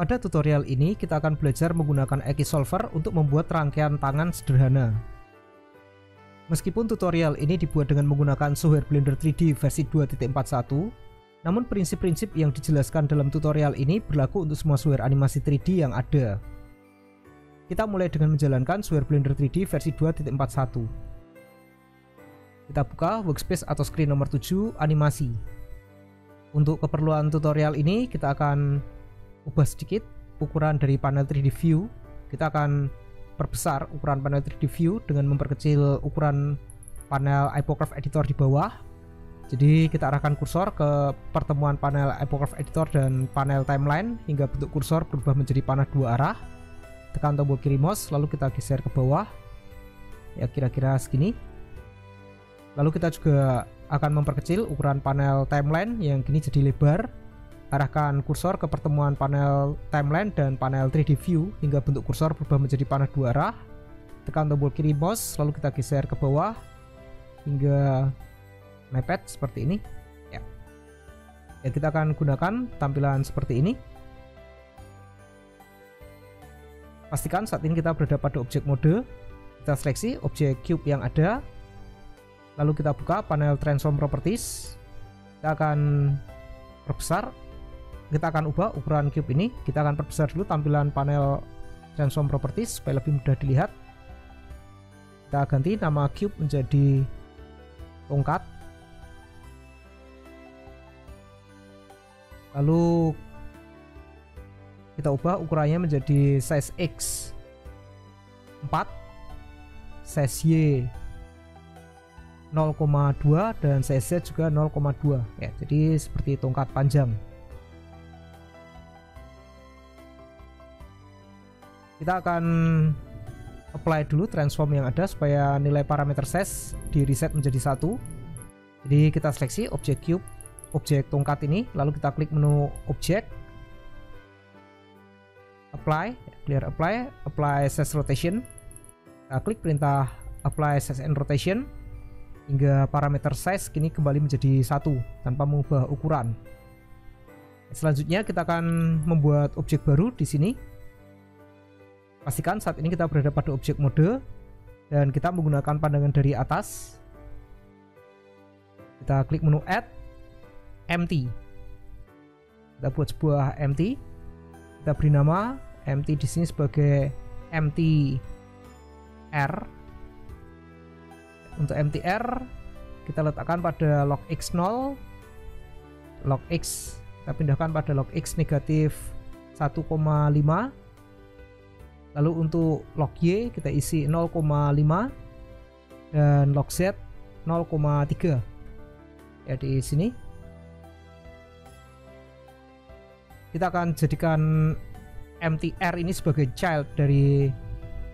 Pada tutorial ini kita akan belajar menggunakan Xsolver untuk membuat rangkaian tangan sederhana. Meskipun tutorial ini dibuat dengan menggunakan software Blender 3D versi 2.41, namun prinsip-prinsip yang dijelaskan dalam tutorial ini berlaku untuk semua software animasi 3D yang ada. Kita mulai dengan menjalankan software Blender 3D versi 2.41. Kita buka workspace atau screen nomor 7, animasi. Untuk keperluan tutorial ini kita akan ubah sedikit ukuran dari panel 3D view. Kita akan perbesar ukuran panel 3D view dengan memperkecil ukuran panel Hypograph Editor di bawah. Jadi kita arahkan kursor ke pertemuan panel Hypograph Editor dan panel timeline hingga bentuk kursor berubah menjadi panah dua arah. Tekan tombol kiri mouse lalu kita geser ke bawah, ya kira-kira segini. Lalu kita juga akan memperkecil ukuran panel timeline yang kini jadi lebar. Arahkan kursor ke pertemuan panel timeline dan panel 3D view hingga bentuk kursor berubah menjadi panah dua arah. Tekan tombol kiri mouse lalu kita geser ke bawah hingga mepet seperti ini. Ya, kita akan gunakan tampilan seperti ini. Pastikan saat ini kita berada pada objek mode. Kita seleksi objek cube yang ada. Lalu kita buka panel transform properties. Kita akan perbesar. Kita akan ubah ukuran cube ini. Kita akan perbesar dulu tampilan panel transform properties supaya lebih mudah dilihat. Kita ganti nama cube menjadi tongkat. Lalu kita ubah ukurannya menjadi size X 4, size Y 0,2 dan size Z juga 0,2 ya. Jadi seperti tongkat panjang. Kita akan apply dulu transform yang ada supaya nilai parameter size di reset menjadi 1. Jadi kita seleksi objek cube, objek tongkat ini, lalu kita klik menu objek, apply, clear apply, apply size rotation. Kita klik perintah apply size and rotation hingga parameter size kini kembali menjadi 1 tanpa mengubah ukuran. Selanjutnya kita akan membuat objek baru di sini. Pastikan saat ini kita berada pada objek mode dan kita menggunakan pandangan dari atas. Kita klik menu add, empty. Kita buat sebuah empty. Kita beri nama empty di sini sebagai empty R. Untuk empty R kita letakkan pada log x0, log x kita pindahkan pada log x negatif 1,5. Lalu untuk log Y kita isi 0,5 dan log Z 0,3 ya. Di sini kita akan jadikan empty R ini sebagai child dari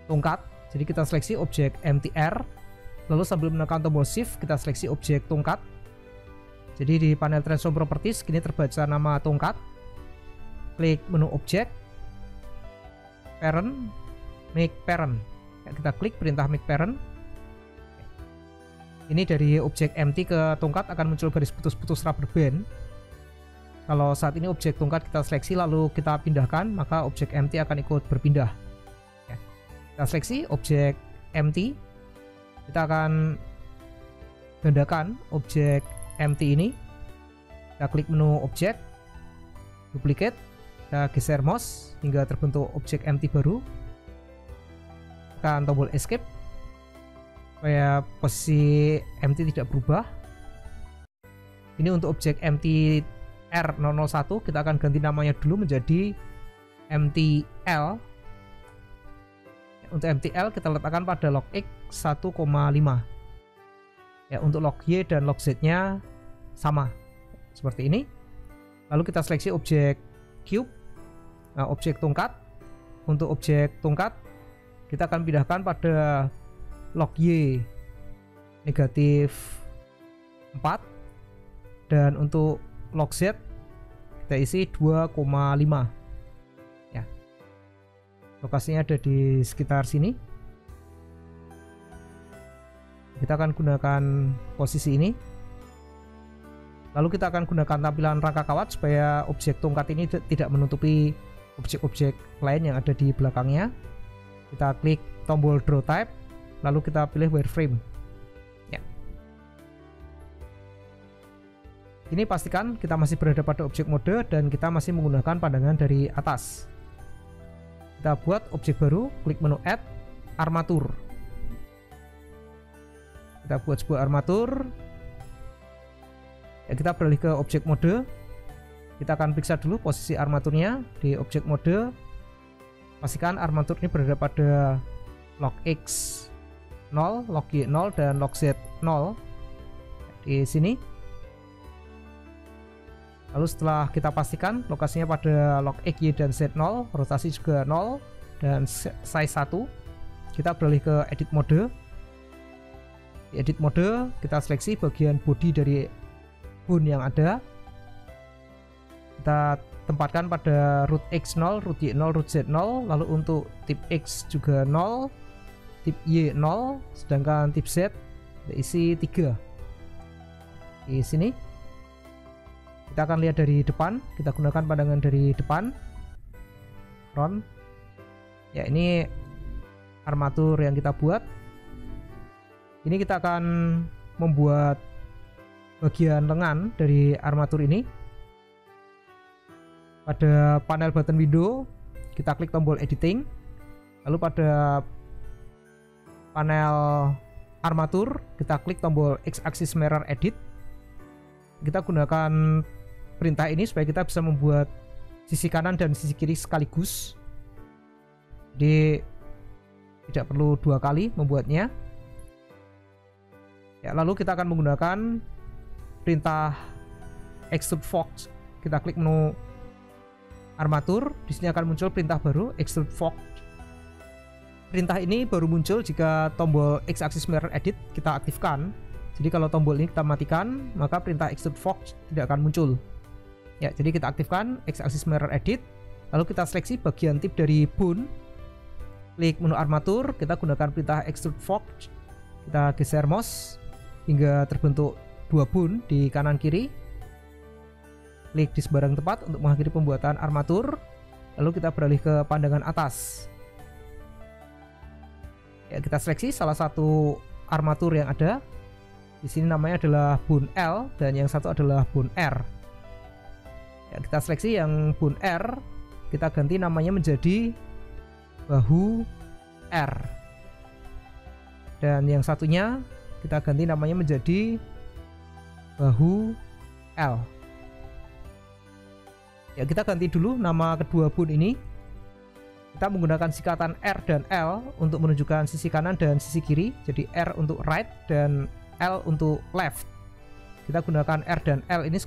tongkat. Jadi kita seleksi objek empty R, lalu sambil menekan tombol shift kita seleksi objek tongkat. Jadi di panel transform properties kini terbaca nama tongkat. Klik menu objek, parent, make parent ya, kita klik perintah make parent. Ini dari objek empty ke tongkat akan muncul garis putus-putus rubber band. Kalau saat ini objek tongkat kita seleksi lalu kita pindahkan, maka objek empty akan ikut berpindah ya. Kita seleksi objek empty, kita akan gandakan objek empty ini. Kita klik menu objek, duplicate, kita geser mouse hingga terbentuk objek empty baru. Tekan tombol escape supaya posisi empty tidak berubah. Ini untuk objek empty R001 kita akan ganti namanya dulu menjadi empty L. Untuk empty L kita letakkan pada log X 1,5 ya. Untuk log Y dan log Z nya sama seperti ini. Lalu kita seleksi objek cube, objek tongkat. Untuk objek tongkat kita akan pindahkan pada log Y negatif 4 dan untuk log Z kita isi 2,5 ya. Lokasinya ada di sekitar sini. Kita akan gunakan posisi ini. Lalu kita akan gunakan tampilan rangka kawat supaya objek tongkat ini tidak menutupi objek-objek lain yang ada di belakangnya. Kita klik tombol draw type, lalu kita pilih wireframe. Ya. Ini pastikan kita masih berada pada objek mode dan kita masih menggunakan pandangan dari atas. Kita buat objek baru, klik menu add, armatur. Kita buat sebuah armatur. Ya, kita beralih ke objek mode. Kita akan periksa dulu posisi armaturnya di objek mode. Pastikan armatur ini berada pada log X 0, log Y 0, dan log Z 0 di sini. Lalu setelah kita pastikan lokasinya pada log X, Y, dan Z 0, rotasi juga 0, dan size 1, kita beralih ke edit mode. Di edit mode kita seleksi bagian body dari bone yang ada. Kita tempatkan pada root X 0, root Y 0, root Z 0. Lalu untuk tip X juga 0, tip Y 0, sedangkan tip Z kita isi 3. Di sini kita akan lihat dari depan. Kita gunakan pandangan dari depan, front. Ya, ini armatur yang kita buat. Ini kita akan membuat bagian lengan dari armatur ini. Pada panel button window kita klik tombol editing, lalu pada panel armatur kita klik tombol X axis mirror edit. Kita gunakan perintah ini supaya kita bisa membuat sisi kanan dan sisi kiri sekaligus, jadi tidak perlu 2 kali membuatnya. Ya, lalu kita akan menggunakan perintah extrude fork. Kita klik menu armatur, di sini akan muncul perintah baru extrude fork. Perintah ini baru muncul jika tombol X axis mirror edit kita aktifkan. Jadi kalau tombol ini kita matikan, maka perintah extrude fork tidak akan muncul. Ya, jadi kita aktifkan X axis mirror edit, lalu kita seleksi bagian tip dari bone. Klik menu armatur, kita gunakan perintah extrude fork. Kita geser mouse hingga terbentuk 2 bone di kanan kiri. Klik di sembarang tempat untuk mengakhiri pembuatan armatur. Lalu kita beralih ke pandangan atas. Ya, kita seleksi salah satu armatur yang ada. Di sini namanya adalah bone L dan yang satu adalah bone R. Ya, kita seleksi yang bone R, kita ganti namanya menjadi bahu R. Dan yang satunya kita ganti namanya menjadi bahu L. Ya, kita ganti dulu nama kedua bone ini. Kita menggunakan sikatan R dan L untuk menunjukkan sisi kanan dan sisi kiri. Jadi R untuk right dan L untuk left. Kita gunakan R dan L ini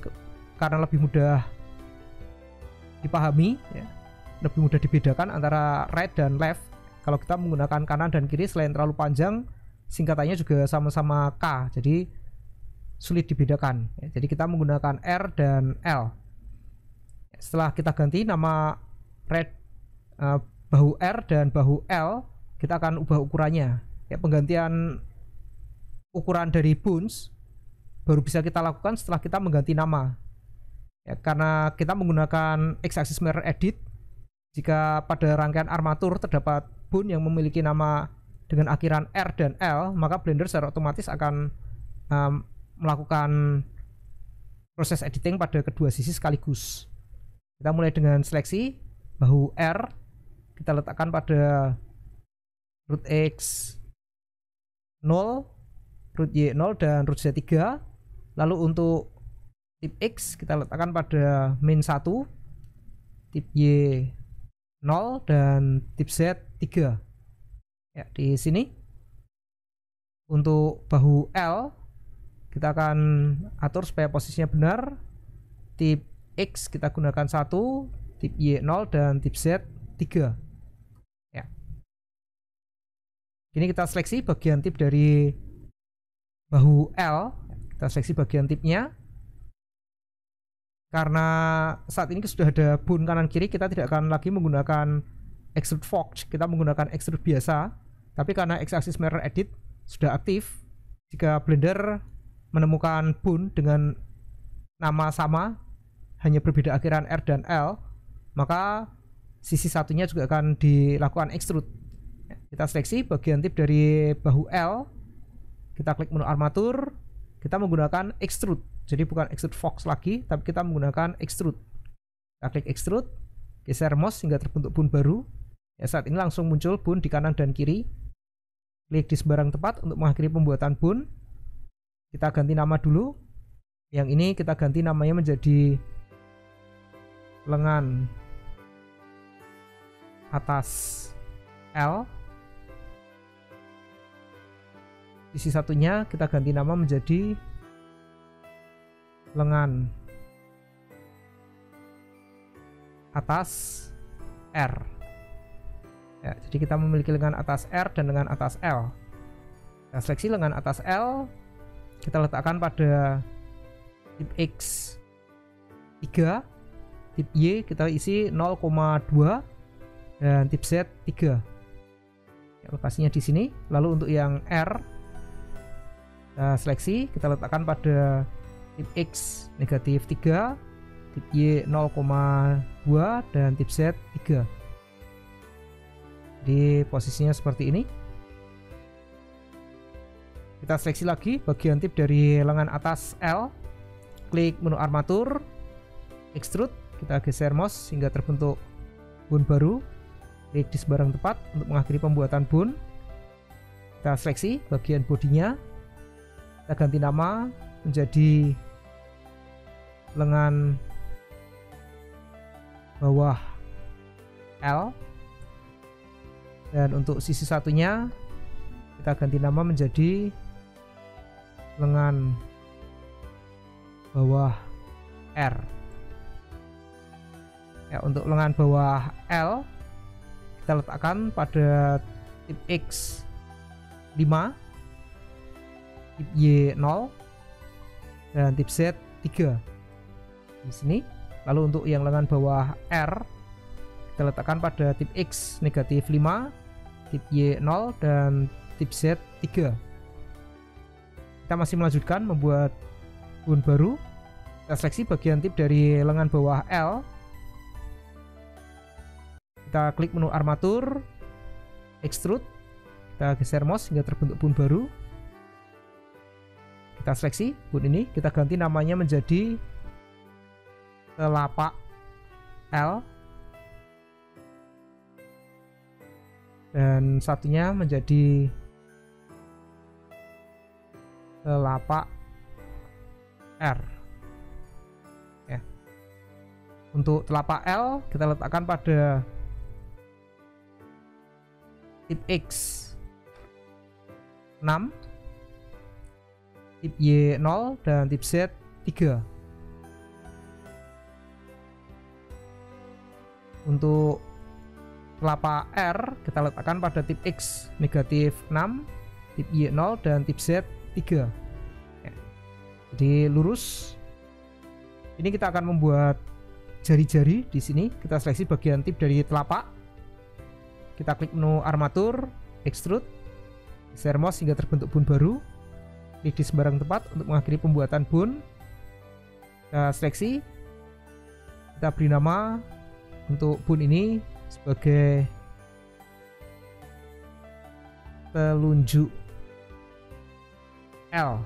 karena lebih mudah dipahami, ya, lebih mudah dibedakan antara right dan left. Kalau kita menggunakan kanan dan kiri, selain terlalu panjang, singkatannya juga sama-sama K, jadi sulit dibedakan. Ya, jadi kita menggunakan R dan L. Setelah kita ganti nama bahu R dan bahu L, kita akan ubah ukurannya. Ya, penggantian ukuran dari bones baru bisa kita lakukan setelah kita mengganti nama. Ya, karena kita menggunakan X axis mirror edit, jika pada rangkaian armatur terdapat bone yang memiliki nama dengan akhiran R dan L, maka Blender secara otomatis akan melakukan proses editing pada kedua sisi sekaligus. Kita mulai dengan seleksi bahu R, kita letakkan pada root X 0, root Y 0, dan root Z 3. Lalu untuk tip X kita letakkan pada min 1, tip Y 0, dan tip Z 3. Ya, di sini. Untuk bahu L kita akan atur supaya posisinya benar. Tip X kita gunakan 1, tip Y 0, dan tip Z 3. Ya. Ini kita seleksi bagian tip dari bahu L. Kita seleksi bagian tipnya. Karena saat ini sudah ada bone kanan kiri, kita tidak akan lagi menggunakan extrude fork, kita menggunakan extrude biasa. Tapi karena X axis mirror edit sudah aktif, jika Blender menemukan bone dengan nama sama, hanya berbeda akhiran R dan L, maka sisi satunya juga akan dilakukan extrude. Kita seleksi bagian tip dari bahu L, kita klik menu armatur, kita menggunakan extrude. Jadi bukan extrude Fox lagi, tapi kita menggunakan extrude. Kita klik extrude, geser mouse hingga terbentuk bone baru. Ya, saat ini langsung muncul bone di kanan dan kiri. Klik di sembarang tempat untuk mengakhiri pembuatan bone. Kita ganti nama dulu. Yang ini kita ganti namanya menjadi lengan atas L. Sisi satunya kita ganti nama menjadi lengan atas R. Ya, jadi kita memiliki lengan atas R dan lengan atas L. Kita seleksi lengan atas L, kita letakkan pada tip X 3, tip Y kita isi 0,2 dan tip Z 3. Ya, lokasinya di sini. Lalu untuk yang R, kita seleksi, kita letakkan pada tip X negatif 3, tip Y 0,2 dan tip Z 3. Di posisinya seperti ini. Kita seleksi lagi bagian tip dari lengan atas L, klik menu armatur, extrude, kita geser mouse hingga terbentuk bone baru. Klik di sembarang tempat untuk mengakhiri pembuatan bone. Kita seleksi bagian bodinya, kita ganti nama menjadi lengan bawah L. Dan untuk sisi satunya kita ganti nama menjadi lengan bawah R. Ya, untuk lengan bawah L kita letakkan pada tip X 5, tip Y 0 dan tip Z 3 di sini. Lalu untuk yang lengan bawah R kita letakkan pada tip X negatif 5, tip Y 0 dan tip Z 3. Kita masih melanjutkan membuat bone baru. Kita seleksi bagian tip dari lengan bawah L, kita klik menu armatur, extrude, kita geser mouse hingga terbentuk bone baru. Kita seleksi bone ini, kita ganti namanya menjadi telapak L dan satunya menjadi telapak R. Ya. Untuk telapak L kita letakkan pada tip X 6, tip Y 0 dan tip Z 3. Untuk telapak R kita letakkan pada tip X negatif 6, tip Y 0 dan tip Z 3. Ya. Jadi lurus. Ini kita akan membuat jari-jari di sini. Kita seleksi bagian tip dari telapak. Kita klik menu armatur, extrude, geser mouse hingga terbentuk bone baru. Klik di sembarang tempat untuk mengakhiri pembuatan bone. Kita seleksi. Kita beri nama untuk bone ini sebagai telunjuk L.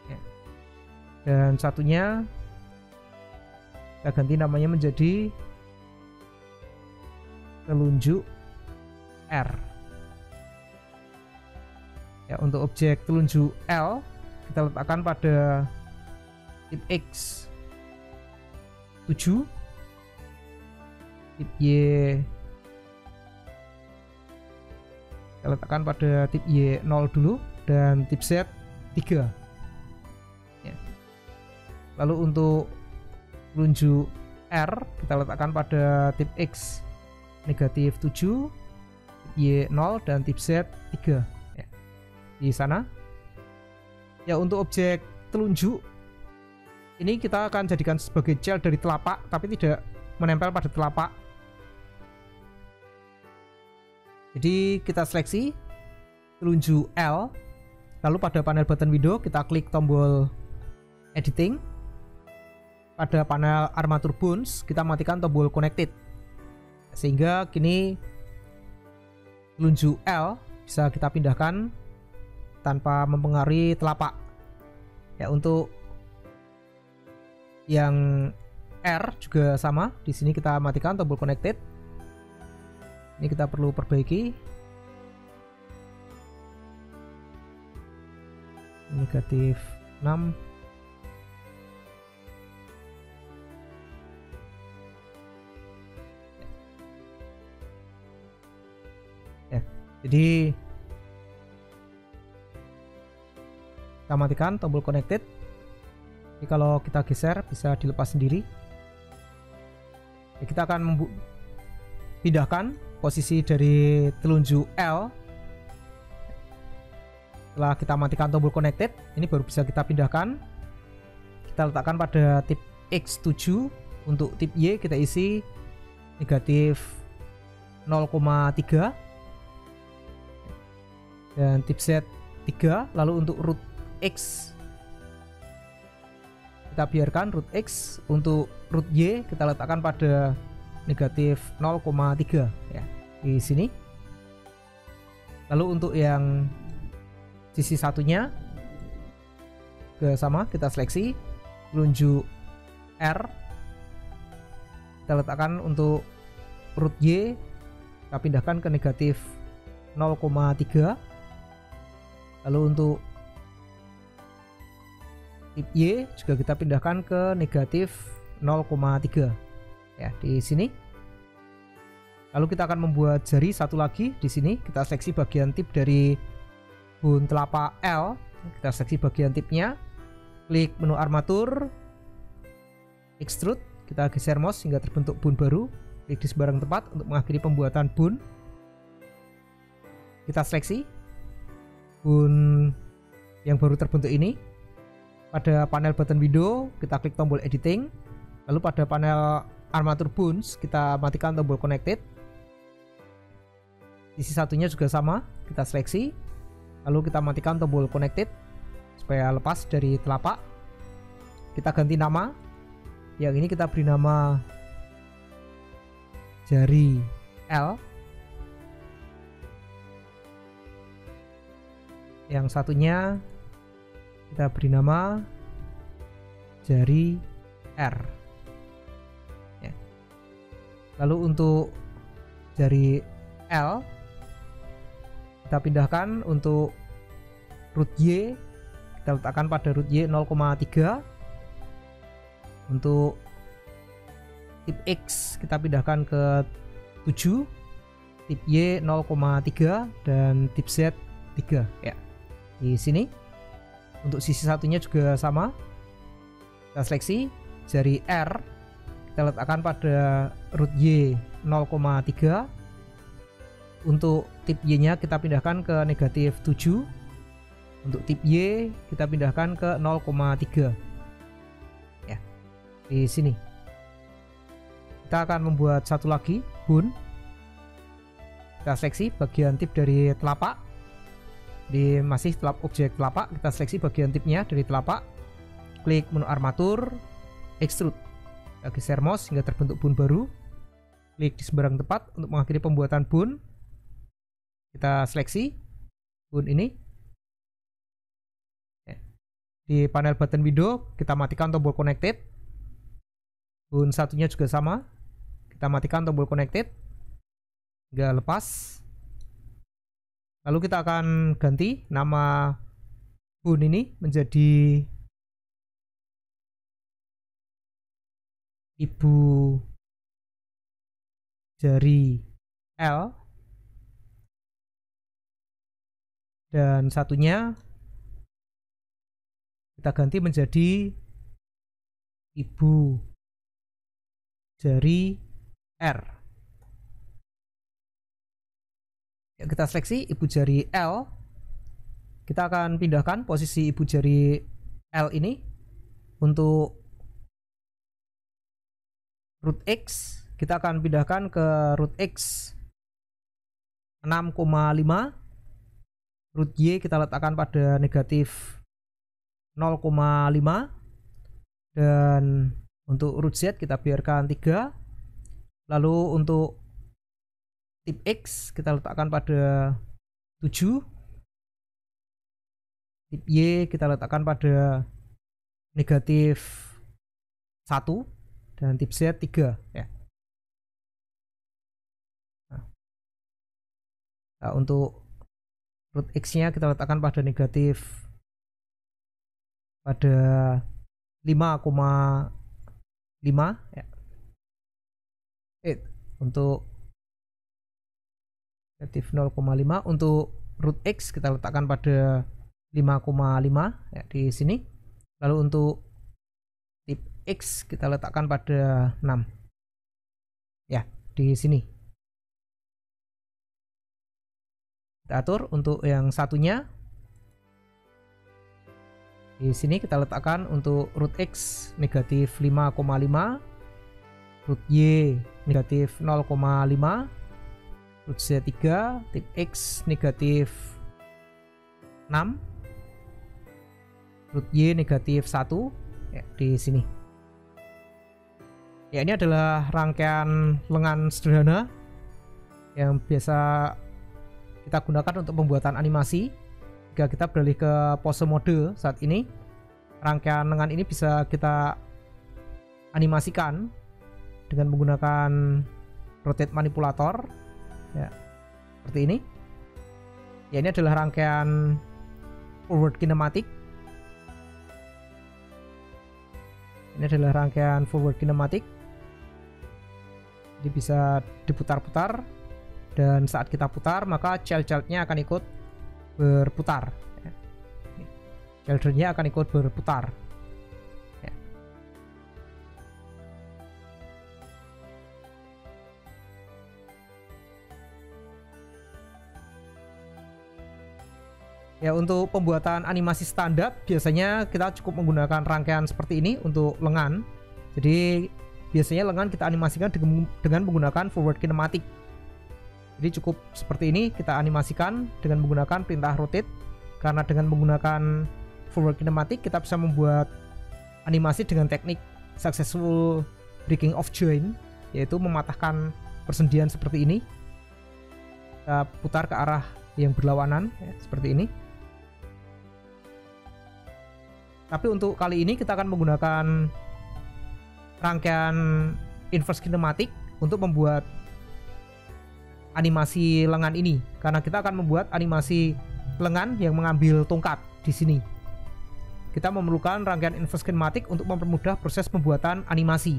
Ya. Dan satunya kita ganti namanya menjadi telunjuk R. Ya, untuk objek telunjuk L kita letakkan pada tip X 7, tip Y kita letakkan pada tip Y 0 dulu dan tip Z 3. Ya. Lalu untuk telunjuk R kita letakkan pada tip X negatif 7, tip Y 0 dan tip Z 3. Ya. Di sana. Ya, untuk objek telunjuk ini kita akan jadikan sebagai gel dari telapak tapi tidak menempel pada telapak. Jadi kita seleksi telunjuk L, lalu pada panel button window kita klik tombol editing. Pada panel armatur bones kita matikan tombol connected. sehingga kini telunjuk L bisa kita pindahkan tanpa mempengaruhi telapak. Ya, untuk yang R juga sama. Di sini kita matikan tombol connected. Ini kita perlu perbaiki. Negatif 6. Ya, jadi kita matikan tombol connected. Jadi kalau kita geser bisa dilepas sendiri. Ya, kita akan pindahkan posisi dari telunjuk L. Setelah kita matikan tombol connected, ini baru bisa kita pindahkan. Kita letakkan pada tip X7. Untuk tip Y kita isi negatif 0,3 dan tip Z 3. Lalu untuk root X kita biarkan root X. Untuk root Y kita letakkan pada negatif 0,3 ya, di sini. Lalu untuk yang sisi satunya juga sama, kita seleksi telunjuk R, kita letakkan untuk root Y, kita pindahkan ke negatif 0,3. Lalu untuk tip Y juga kita pindahkan ke negatif 0,3 ya, di sini. Lalu kita akan membuat jari satu lagi di sini. Kita seleksi bagian tip dari bone telapak L, kita seleksi bagian tipnya, klik menu armatur, extrude, kita geser mouse hingga terbentuk bone baru, klik di sembarang tempat untuk mengakhiri pembuatan bone. Kita seleksi bone yang baru terbentuk ini. Pada panel button window kita klik tombol editing, lalu pada panel armatur bones kita matikan tombol connected. Sisi satunya juga sama, kita seleksi, lalu kita matikan tombol connected supaya lepas dari telapak. Kita ganti nama, yang ini kita beri nama jari L, yang satunya kita beri nama jari R ya. Lalu untuk jari L kita pindahkan untuk root Y, kita letakkan pada root Y 0,3. Untuk tip X kita pindahkan ke 7, tip Y 0,3 dan tip Z 3 ya, di sini. Untuk sisi satunya juga sama, kita seleksi jari R, kita letakkan pada root Y 0,3. Untuk tip Y nya kita pindahkan ke negatif 7. Untuk tip Y kita pindahkan ke 0,3 ya, di sini. Kita akan membuat satu lagi bone. Kita seleksi bagian tip dari telapak. Di masih objek telapak, kita seleksi bagian tipnya dari telapak, klik menu armatur, extrude, kita geser mouse hingga terbentuk bone baru, klik di sembarang tempat untuk mengakhiri pembuatan bone. Kita seleksi bone ini. Di panel button window kita matikan tombol connected. Bone satunya juga sama, kita matikan tombol connected hingga lepas. Lalu kita akan ganti nama bone ini menjadi ibu jari L, dan satunya kita ganti menjadi ibu jari R. Ya, kita seleksi ibu jari L. Kita akan pindahkan posisi ibu jari L ini. Untuk root X kita akan pindahkan ke root X 6,5. Root Y kita letakkan pada negatif 0,5. Dan untuk root Z kita biarkan 3. Lalu untuk tip X kita letakkan pada 7, tip Y kita letakkan pada negatif 1, dan tip Z 3 ya. Nah, untuk root X nya kita letakkan pada negatif pada 5,5 ya. Untuk negatif 0,5. Untuk root X kita letakkan pada 5,5 ya, di sini. Lalu untuk tip X kita letakkan pada 6 ya, di sini. Kita atur untuk yang satunya. Di sini kita letakkan untuk root X negatif 5,5, root Y negatif 0,5, root Z 3, tip X negatif 6, root Y negatif 1 ya, di sini. Ya, ini adalah rangkaian lengan sederhana yang biasa kita gunakan untuk pembuatan animasi. Jika kita beralih ke pose mode saat ini, rangkaian lengan ini bisa kita animasikan dengan menggunakan rotate manipulator ya, seperti ini. Ya, ini adalah rangkaian forward kinematic. Ini adalah rangkaian forward kinematic. Jadi bisa diputar-putar, dan saat kita putar maka child-nya akan ikut berputar ya. Children-nya akan ikut berputar ya. Ya, untuk pembuatan animasi standar biasanya kita cukup menggunakan rangkaian seperti ini untuk lengan. Jadi biasanya lengan kita animasikan dengan menggunakan forward kinematic. Jadi cukup seperti ini kita animasikan dengan menggunakan perintah rotate, karena dengan menggunakan forward kinematic kita bisa membuat animasi dengan teknik successful breaking of joint, yaitu mematahkan persendian seperti ini. Kita putar ke arah yang berlawanan ya, seperti ini. Tapi untuk kali ini kita akan menggunakan rangkaian inverse kinematic untuk membuat animasi lengan ini, karena kita akan membuat animasi lengan yang mengambil tongkat di sini. Kita memerlukan rangkaian inverse kinematic untuk mempermudah proses pembuatan animasi.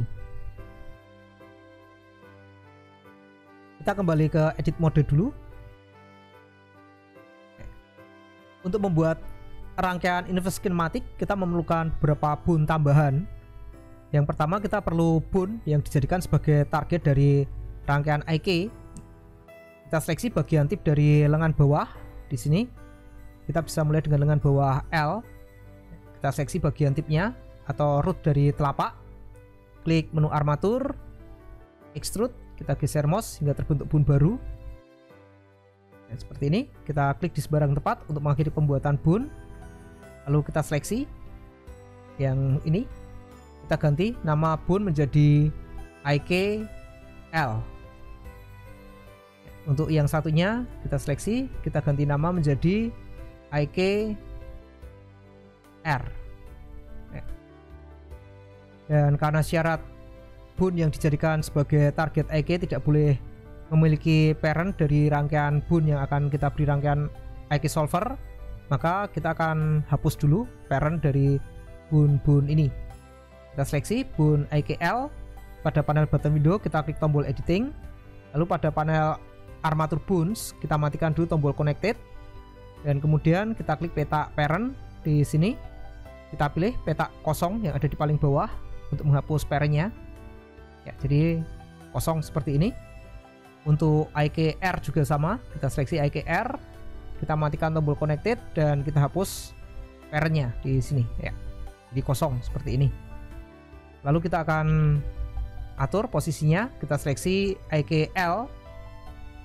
Kita kembali ke edit mode dulu. Untuk membuat rangkaian inverse kinematic kita memerlukan beberapa boon tambahan. Yang pertama, kita perlu boon yang dijadikan sebagai target dari rangkaian IK. Kita seleksi bagian tip dari lengan bawah di sini. Kita bisa mulai dengan lengan bawah L. Kita seleksi bagian tipnya atau root dari telapak. Klik menu armatur, extrude, kita geser mouse hingga terbentuk boon baru. Dan seperti ini, kita klik di sembarang tempat untuk mengakhiri pembuatan boon. Lalu kita seleksi yang ini. Kita ganti nama boon menjadi IKL. Untuk yang satunya kita seleksi, kita ganti nama menjadi IKR. Dan karena syarat boon yang dijadikan sebagai target IK tidak boleh memiliki parent dari rangkaian boon yang akan kita beri rangkaian IK solver, maka kita akan hapus dulu parent dari boon ini. Kita seleksi boon IKL. Pada panel button window kita klik tombol editing. Lalu pada panel armatur boons kita matikan dulu tombol connected, dan kemudian kita klik peta parent di sini. Kita pilih peta kosong yang ada di paling bawah untuk menghapus parentnya ya, jadi kosong seperti ini. Untuk IKR juga sama, kita seleksi IKR, kita matikan tombol connected dan kita hapus parentnya di sini ya, jadi kosong seperti ini. Lalu kita akan atur posisinya, kita seleksi IKL.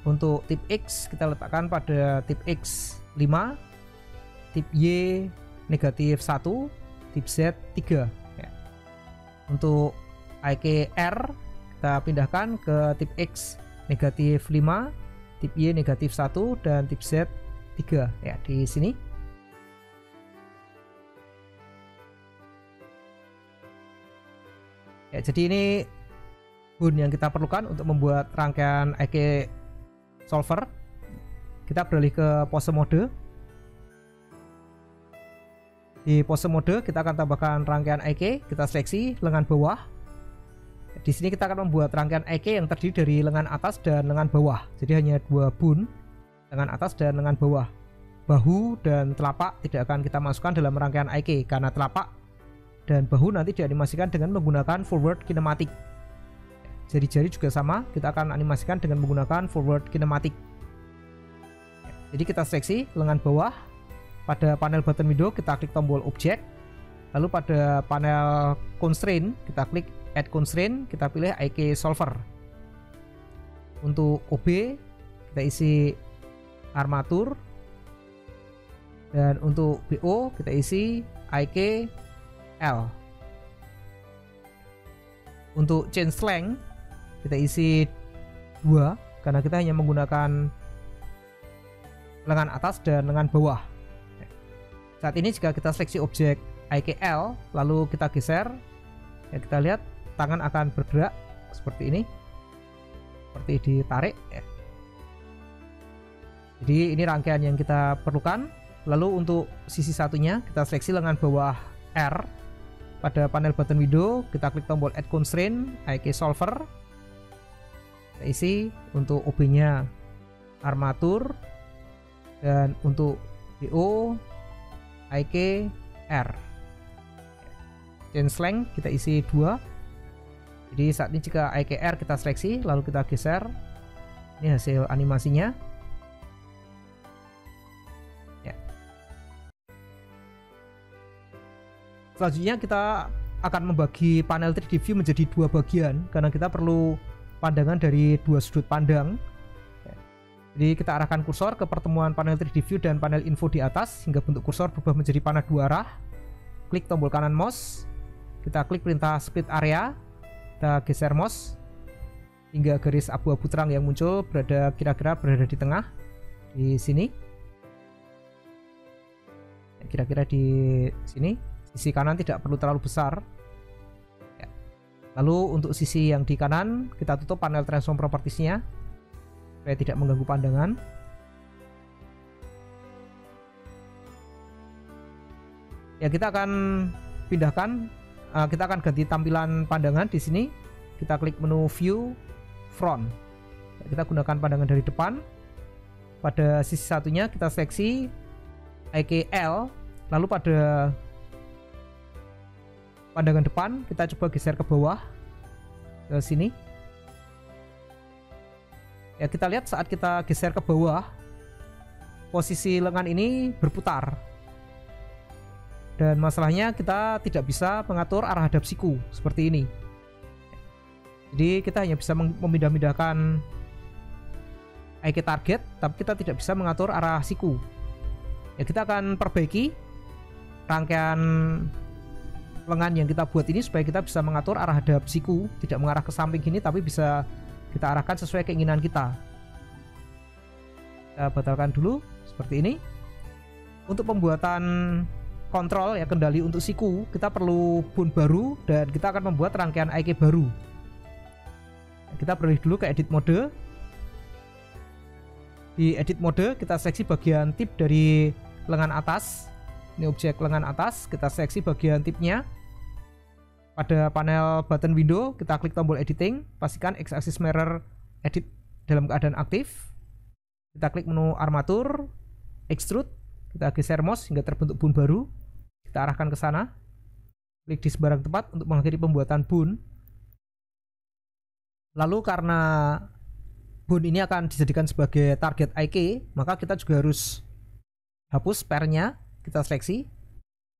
Untuk tip X kita letakkan pada tip X 5, tip Y negatif 1, tip Z 3 ya. Untuk IKR kita pindahkan ke tip X negatif 5, tip Y negatif 1 dan tip Z 3 ya di sini. Ya, jadi ini boon yang kita perlukan untuk membuat rangkaian IK solver. Kita beralih ke pose mode. Di pose mode kita akan tambahkan rangkaian IK, kita seleksi lengan bawah. Di sini kita akan membuat rangkaian IK yang terdiri dari lengan atas dan lengan bawah. Jadi hanya dua boon, lengan atas dan lengan bawah. Bahu dan telapak tidak akan kita masukkan dalam rangkaian IK karena telapak dan bahu nanti dianimasikan dengan menggunakan forward kinematik. Jari-jari juga sama, kita akan animasikan dengan menggunakan forward kinematik. Jadi kita seleksi lengan bawah. Pada panel button window kita klik tombol objek. Lalu pada panel constraint kita klik add constraint, kita pilih IK solver. Untuk OB kita isi armatur. Dan untuk BO kita isi IK L. Untuk change length kita isi 2 karena kita hanya menggunakan lengan atas dan lengan bawah. Saat ini jika kita seleksi objek IKL lalu kita geser, ya kita lihat tangan akan bergerak seperti ini, seperti ditarik ya. Jadi ini rangkaian yang kita perlukan. Lalu untuk sisi satunya kita seleksi lengan bawah R. Pada panel button window kita klik tombol add constraint IK solver. Kita isi untuk OB nya armatur dan untuk BO IK R. Change length kita isi 2. Jadi saat ini jika IK R kita seleksi lalu kita geser, ini hasil animasinya ya. Selanjutnya kita akan membagi panel 3D view menjadi dua bagian karena kita perlu pandangan dari dua sudut pandang. Jadi kita arahkan kursor ke pertemuan panel 3D view dan panel info di atas hingga bentuk kursor berubah menjadi panah dua arah. Klik tombol kanan mouse, kita klik perintah split area, kita geser mouse hingga garis abu-abu terang yang muncul kira-kira berada di tengah di sini. Kira-kira di sini. Sisi kanan tidak perlu terlalu besar. Lalu untuk sisi yang di kanan kita tutup panel transform propertiesnya supaya tidak mengganggu pandangan. Ya kita akan pindahkan, kita akan ganti tampilan pandangan di sini. Kita klik menu view front. Kita gunakan pandangan dari depan. Pada sisi satunya kita seleksi IKL. Lalu pada pandangan depan kita coba geser ke bawah ke sini. Ya kita lihat saat kita geser ke bawah posisi lengan ini berputar. Dan masalahnya kita tidak bisa mengatur arah hadap siku seperti ini. Jadi kita hanya bisa memindah-mindahkan IK target, tapi kita tidak bisa mengatur arah siku. Ya kita akan perbaiki rangkaian lengan yang kita buat ini supaya kita bisa mengatur arah hadap siku, tidak mengarah ke samping gini tapi bisa kita arahkan sesuai keinginan kita. Kita batalkan dulu seperti ini. Untuk pembuatan kontrol ya kendali untuk siku kita perlu boon baru dan kita akan membuat rangkaian IK baru. Kita beralih dulu ke edit mode. Di edit mode kita seleksi bagian tip dari lengan atas. Ini objek lengan atas, kita seleksi bagian tipnya. Pada panel button window kita klik tombol editing, pastikan X axis mirror edit dalam keadaan aktif. Kita klik menu armatur, extrude, kita geser mouse hingga terbentuk boon baru. Kita arahkan ke sana. Klik di sembarang tempat untuk mengakhiri pembuatan boon. Lalu karena boon ini akan dijadikan sebagai target IK, maka kita juga harus hapus pairnya. Kita seleksi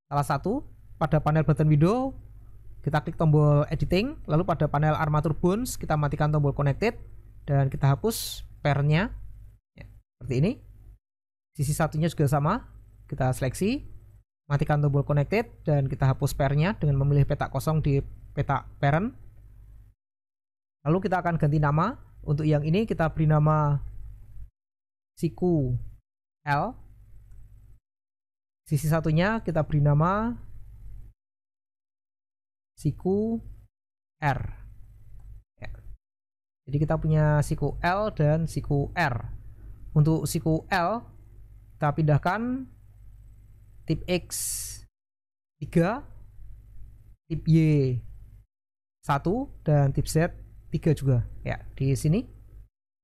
salah satu. Pada panel button window kita klik tombol editing, lalu pada panel armatur bones kita matikan tombol connected dan kita hapus pairnya ya, seperti ini. Sisi satunya juga sama, kita seleksi, matikan tombol connected dan kita hapus pairnya dengan memilih petak kosong di petak parent. Lalu kita akan ganti nama. Untuk yang ini kita beri nama siku L. Sisi satunya kita beri nama siku R. Ya. Jadi kita punya siku L dan siku R. Untuk siku L kita pindahkan tip X 3, tip Y 1, dan tip Z 3 juga. Ya, di sini.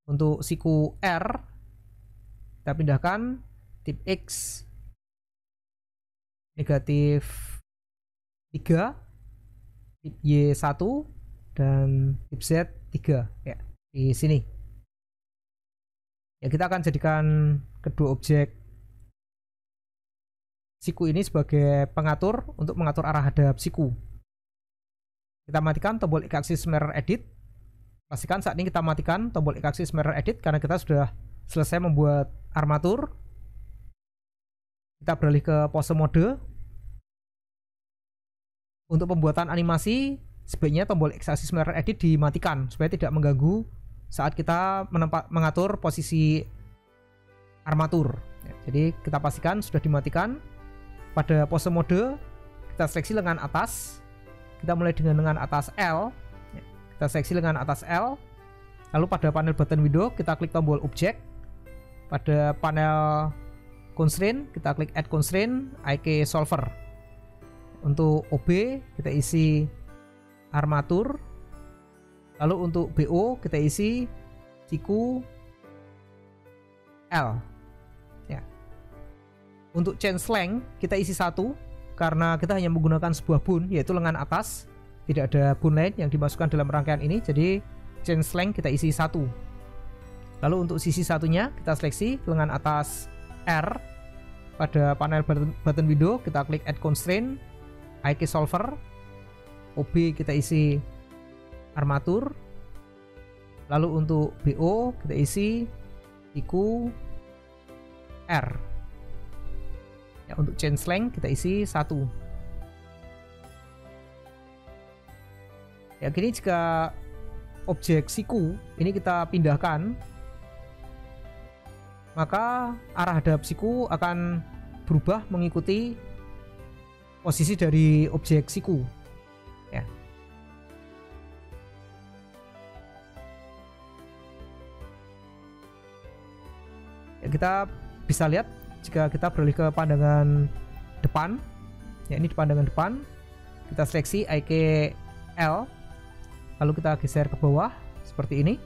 Untuk siku R kita pindahkan tip X negatif 3, tip Y 1, dan tip Z 3. Ya, di sini. Ya, kita akan jadikan kedua objek siku ini sebagai pengatur untuk mengatur arah hadap siku. Kita matikan tombol X-axis mirror edit. Pastikan saat ini kita matikan tombol X-axis mirror edit karena kita sudah selesai membuat armatur. Kita beralih ke pose mode. Untuk pembuatan animasi, sebaiknya tombol X-axis mirror edit dimatikan supaya tidak mengganggu saat kita mengatur posisi armatur. Ya, jadi kita pastikan sudah dimatikan. Pada pose mode, kita seleksi lengan atas. Kita mulai dengan lengan atas L. Ya, kita seleksi lengan atas L. Lalu pada panel button window, kita klik tombol object. Pada panel constraint, kita klik add constraint, IK solver. Untuk OB, kita isi armatur. Lalu untuk BO, kita isi siku L. Ya. Untuk change length, kita isi 1 karena kita hanya menggunakan sebuah bone, yaitu lengan atas. Tidak ada bone lain yang dimasukkan dalam rangkaian ini, jadi change length kita isi 1. Lalu untuk sisi satunya, kita seleksi lengan atas R. Pada panel button window, kita klik add constraint, IK solver. OB kita isi armatur. Lalu untuk BO kita isi siku R. Ya, untuk change length kita isi 1. Ya, gini jika objek siku ini kita pindahkan, maka arah hadap siku akan berubah mengikuti posisi dari objek siku. Ya. Ya, kita bisa lihat jika kita beralih ke pandangan depan. Ya, ini di pandangan depan. Kita seleksi IK L. Lalu kita geser ke bawah seperti ini.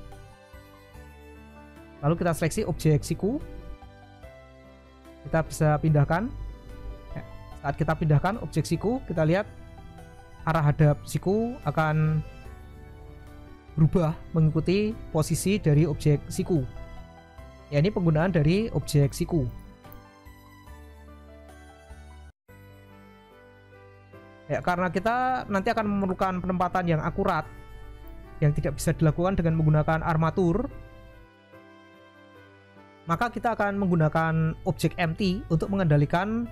Lalu kita seleksi objek siku. Kita bisa pindahkan. Ya, saat kita pindahkan objek siku, kita lihat arah hadap siku akan berubah mengikuti posisi dari objek siku. Ya, ini penggunaan dari objek siku. Ya, karena kita nanti akan memerlukan penempatan yang akurat yang tidak bisa dilakukan dengan menggunakan armatur, maka kita akan menggunakan objek empty untuk mengendalikan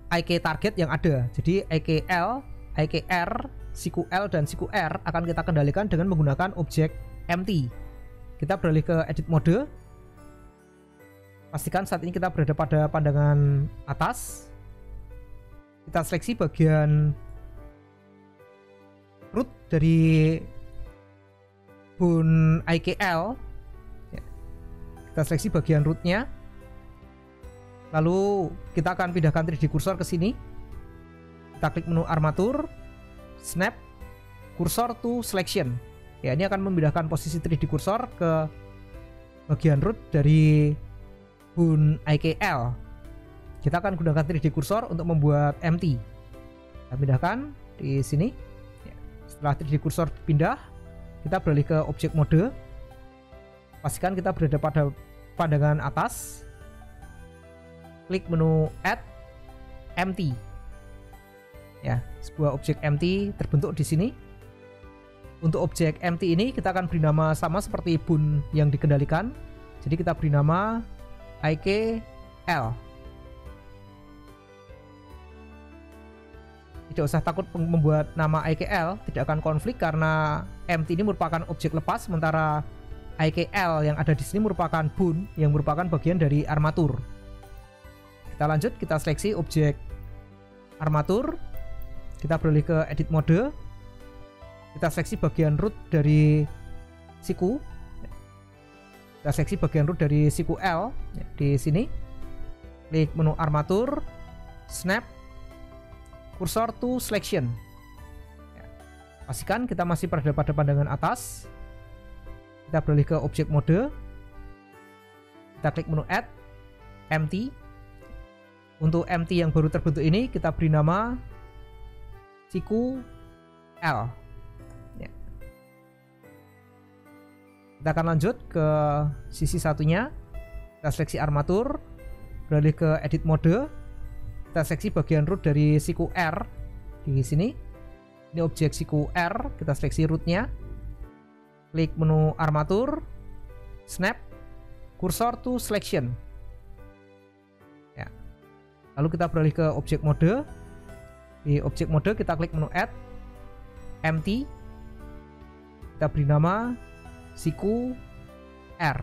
IK target yang ada. Jadi IK L, IK R, siku L dan siku R akan kita kendalikan dengan menggunakan objek empty. Kita beralih ke edit mode. Pastikan saat ini kita berada pada pandangan atas. Kita seleksi bagian root dari bone IKL. Kita seleksi bagian rootnya. Lalu kita akan pindahkan 3D cursor ke sini. Kita klik menu armatur, snap, cursor to selection. Ya, ini akan memindahkan posisi 3D cursor ke bagian root dari bone IKL. Kita akan gunakan 3D cursor untuk membuat empty. Kita pindahkan di sini. Setelah 3D cursor pindah, kita beralih ke objek mode. Pastikan kita berada pada pandangan atas. Klik menu add empty. Ya, sebuah objek empty terbentuk di sini. Untuk objek empty ini kita akan beri nama sama seperti bone yang dikendalikan. Jadi kita beri nama IKL. Tidak usah takut membuat nama IKL, tidak akan konflik karena empty ini merupakan objek lepas, sementara IKL yang ada di sini merupakan boon yang merupakan bagian dari armatur. Kita lanjut, kita seleksi objek armatur, kita beralih ke edit mode, kita seleksi bagian root dari siku, kita seleksi bagian root dari siku L di sini, klik menu armatur, snap, cursor to selection. Pastikan kita masih berada pada pandangan atas. Kita beralih ke objek mode, kita klik menu add, empty. Untuk empty yang baru terbentuk ini kita beri nama siku L. Kita akan lanjut ke sisi satunya, kita seleksi armatur, beralih ke edit mode, kita seleksi bagian root dari siku R di sini. Ini objek siku R, kita seleksi rootnya, klik menu armatur, snap, cursor to selection. Ya. Lalu kita beralih ke objek mode. Di objek mode kita klik menu add, empty, kita beri nama siku R.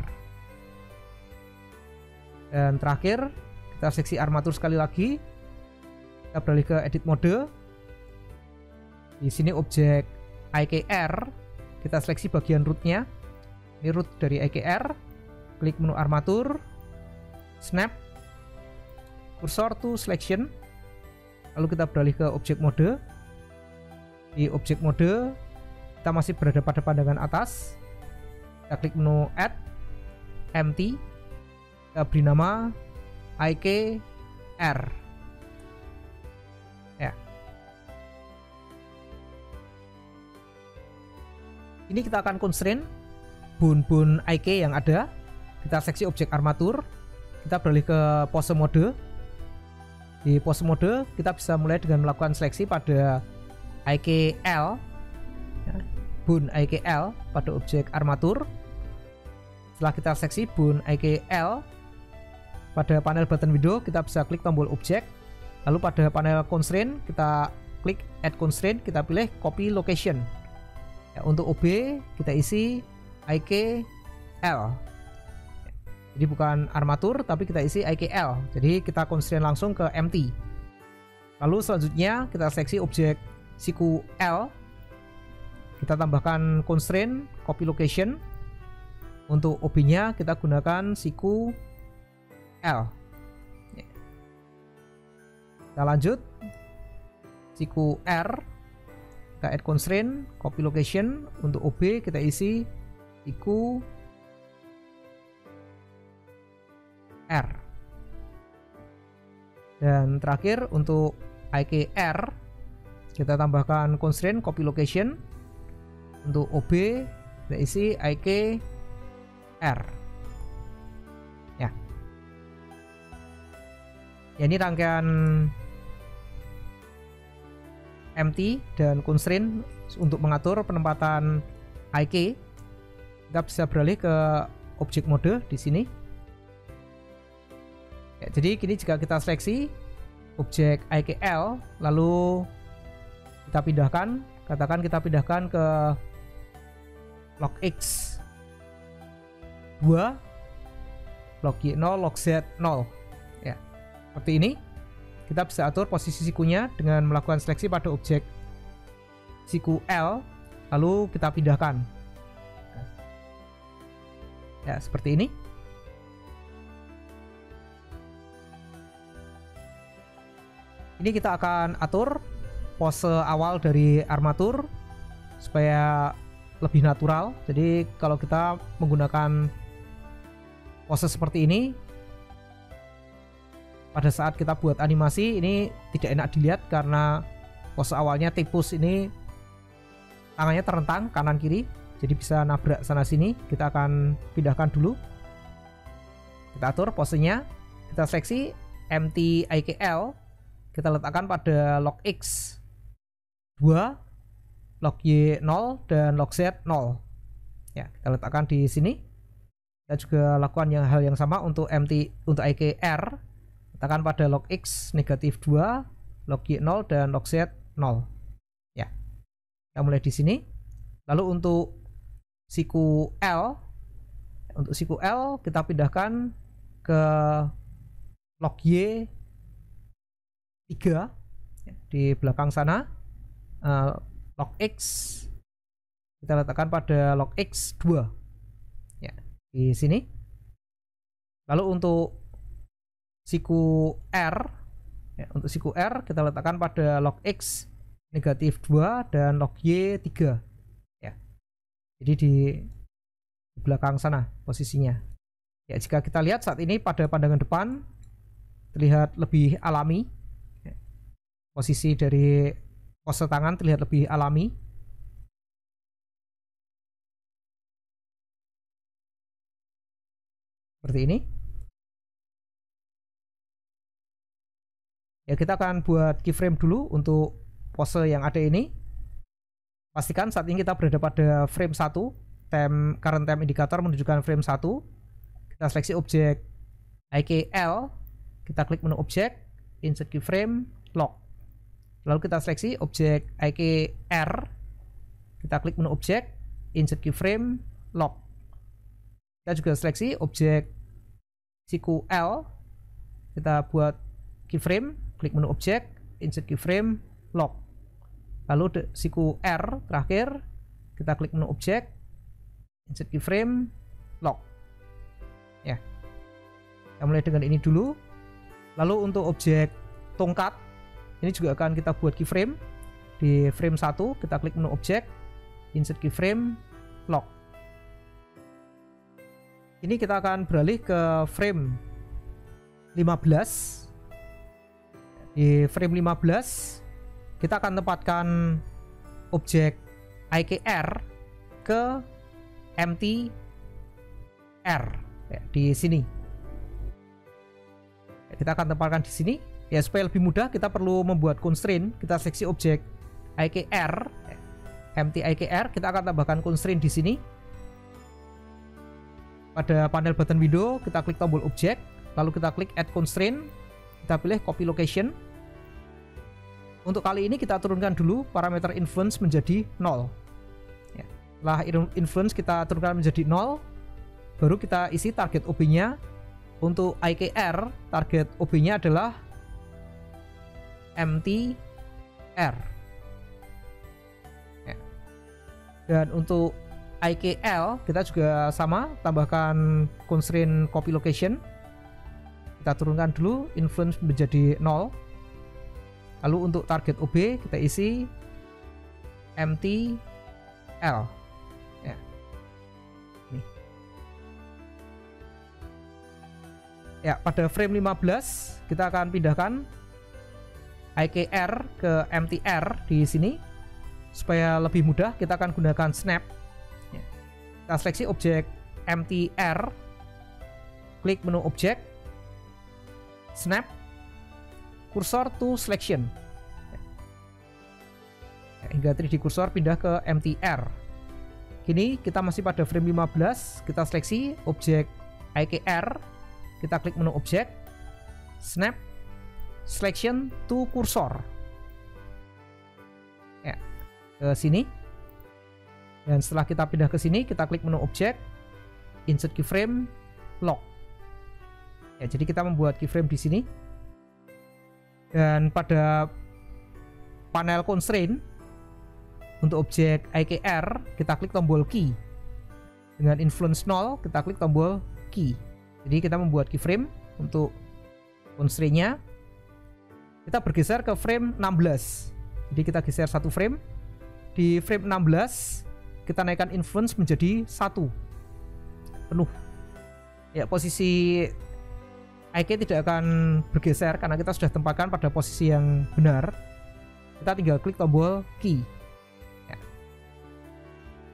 Dan terakhir kita seleksi armatur sekali lagi, kita beralih ke edit mode. Di sini objek IKR, kita seleksi bagian rootnya. Ini root dari IKR, klik menu armatur, snap, cursor to selection. Lalu kita beralih ke objek mode. Di objek mode kita masih berada pada pandangan atas. Kita klik menu add, empty, kita beri nama IKR. Ya. Ini kita akan constrain boon IK yang ada. Kita seleksi objek armatur, kita beralih ke pose mode. Di pose mode kita bisa mulai dengan melakukan seleksi pada IKL, ya, boon IKL pada objek armatur. Setelah kita seleksi boon IKL, pada panel button window kita bisa klik tombol objek. Lalu pada panel constraint kita klik add constraint, kita pilih copy location. Ya, untuk OB kita isi IKL. Jadi bukan armatur tapi kita isi IKL. Jadi kita constraint langsung ke empty. Lalu selanjutnya kita seleksi objek siku L. Kita tambahkan constraint copy location. Untuk OB-nya kita gunakan siku L. Kita lanjut siku R. Kita add constraint copy location. Untuk OB kita isi siku R. Dan terakhir untuk IKR kita tambahkan constraint copy location. Untuk OB kita isi IKR. Ya, ini rangkaian empty dan constraint untuk mengatur penempatan IK. Kita bisa beralih ke objek mode di sini. Ya, jadi kini jika kita seleksi objek IKL lalu kita pindahkan, katakan kita pindahkan ke log X 2, log Y 0, log Z 0. Ya, seperti ini. Kita bisa atur posisi sikunya dengan melakukan seleksi pada objek siku L, lalu kita pindahkan. Ya, seperti ini. Ini kita akan atur pose awal dari armatur supaya lebih natural. Jadi kalau kita menggunakan pose seperti ini, pada saat kita buat animasi ini tidak enak dilihat karena pose awalnya tipus ini tangannya terentang kanan kiri, jadi bisa nabrak sana sini. Kita akan pindahkan dulu. Kita atur posenya, kita seleksi empty IKL, kita letakkan pada log X 2, log Y 0 dan log Z 0. Ya, kita letakkan di sini. Kita juga lakukan hal yang sama untuk empty untuk IKR. Letakkan pada log X negatif 2, log Y 0 dan log Z 0. Kita mulai di sini. Lalu untuk siku L Untuk siku L kita pindahkan ke log Y 3 di belakang sana. Log X kita letakkan pada log X 2 ya, di sini. Lalu untuk siku R ya, untuk siku R kita letakkan pada log X negatif 2 dan log Y 3 ya. Jadi di belakang sana posisinya. Ya, jika kita lihat saat ini pada pandangan depan terlihat lebih alami. Posisi dari pose tangan terlihat lebih alami. Seperti ini. Ya, kita akan buat keyframe dulu untuk pose yang ada ini. Pastikan saat ini kita berada pada frame 1. Current time indicator menunjukkan frame 1. Kita seleksi objek IKL. Kita klik menu objek, insert keyframe, lock. Lalu kita seleksi objek IKR. Kita klik menu objek, insert keyframe, lock. Kita juga seleksi objek siku L. Kita buat keyframe, klik menu objek, insert keyframe, lock. Lalu siku R terakhir, kita klik menu objek, insert keyframe, lock. Ya. Kita mulai dengan ini dulu. Lalu untuk objek tongkat, ini juga akan kita buat keyframe. Di frame 1 kita klik menu objek, insert keyframe, lock. Ini kita akan beralih ke frame 15. Di frame 15 kita akan tempatkan objek IKR ke empty R ya, di sini. Kita akan tempatkan di sini. Ya, supaya lebih mudah kita perlu membuat constraint. Kita seleksi objek IKR, empty IKR, kita akan tambahkan constraint di sini. Pada panel button window kita klik tombol objek, lalu kita klik add constraint, kita pilih copy location. Untuk kali ini kita turunkan dulu parameter influence menjadi 0 ya. Setelah influence kita turunkan menjadi 0, baru kita isi target OB nya. Untuk IKR target OB nya adalah empty R ya. Dan untuk IKL kita juga sama, tambahkan constraint copy location. Kita turunkan dulu influence menjadi 0. Lalu untuk target OB kita isi empty L ya. Nih. Ya, pada frame 15 kita akan pindahkan IKR ke empty R di sini. Supaya lebih mudah kita akan gunakan snap. Kita seleksi objek empty R, klik menu objek, snap, cursor to selection ya, hingga 3D cursor pindah ke empty R. Kini kita masih pada frame 15. Kita seleksi objek IKR, kita klik menu objek, snap, selection to cursor ya, ke sini. Dan setelah kita pindah ke sini, kita klik menu objek, insert keyframe, lock. Ya, jadi kita membuat keyframe di sini. Dan pada panel constraint untuk objek IKR, kita klik tombol key. Dengan influence 0, kita klik tombol key. Jadi kita membuat keyframe untuk constraint-nya. Kita bergeser ke frame 16. Jadi kita geser satu frame. Di frame 16 kita naikkan influence menjadi 1 penuh ya. Posisi IK tidak akan bergeser karena kita sudah tempatkan pada posisi yang benar. Kita tinggal klik tombol key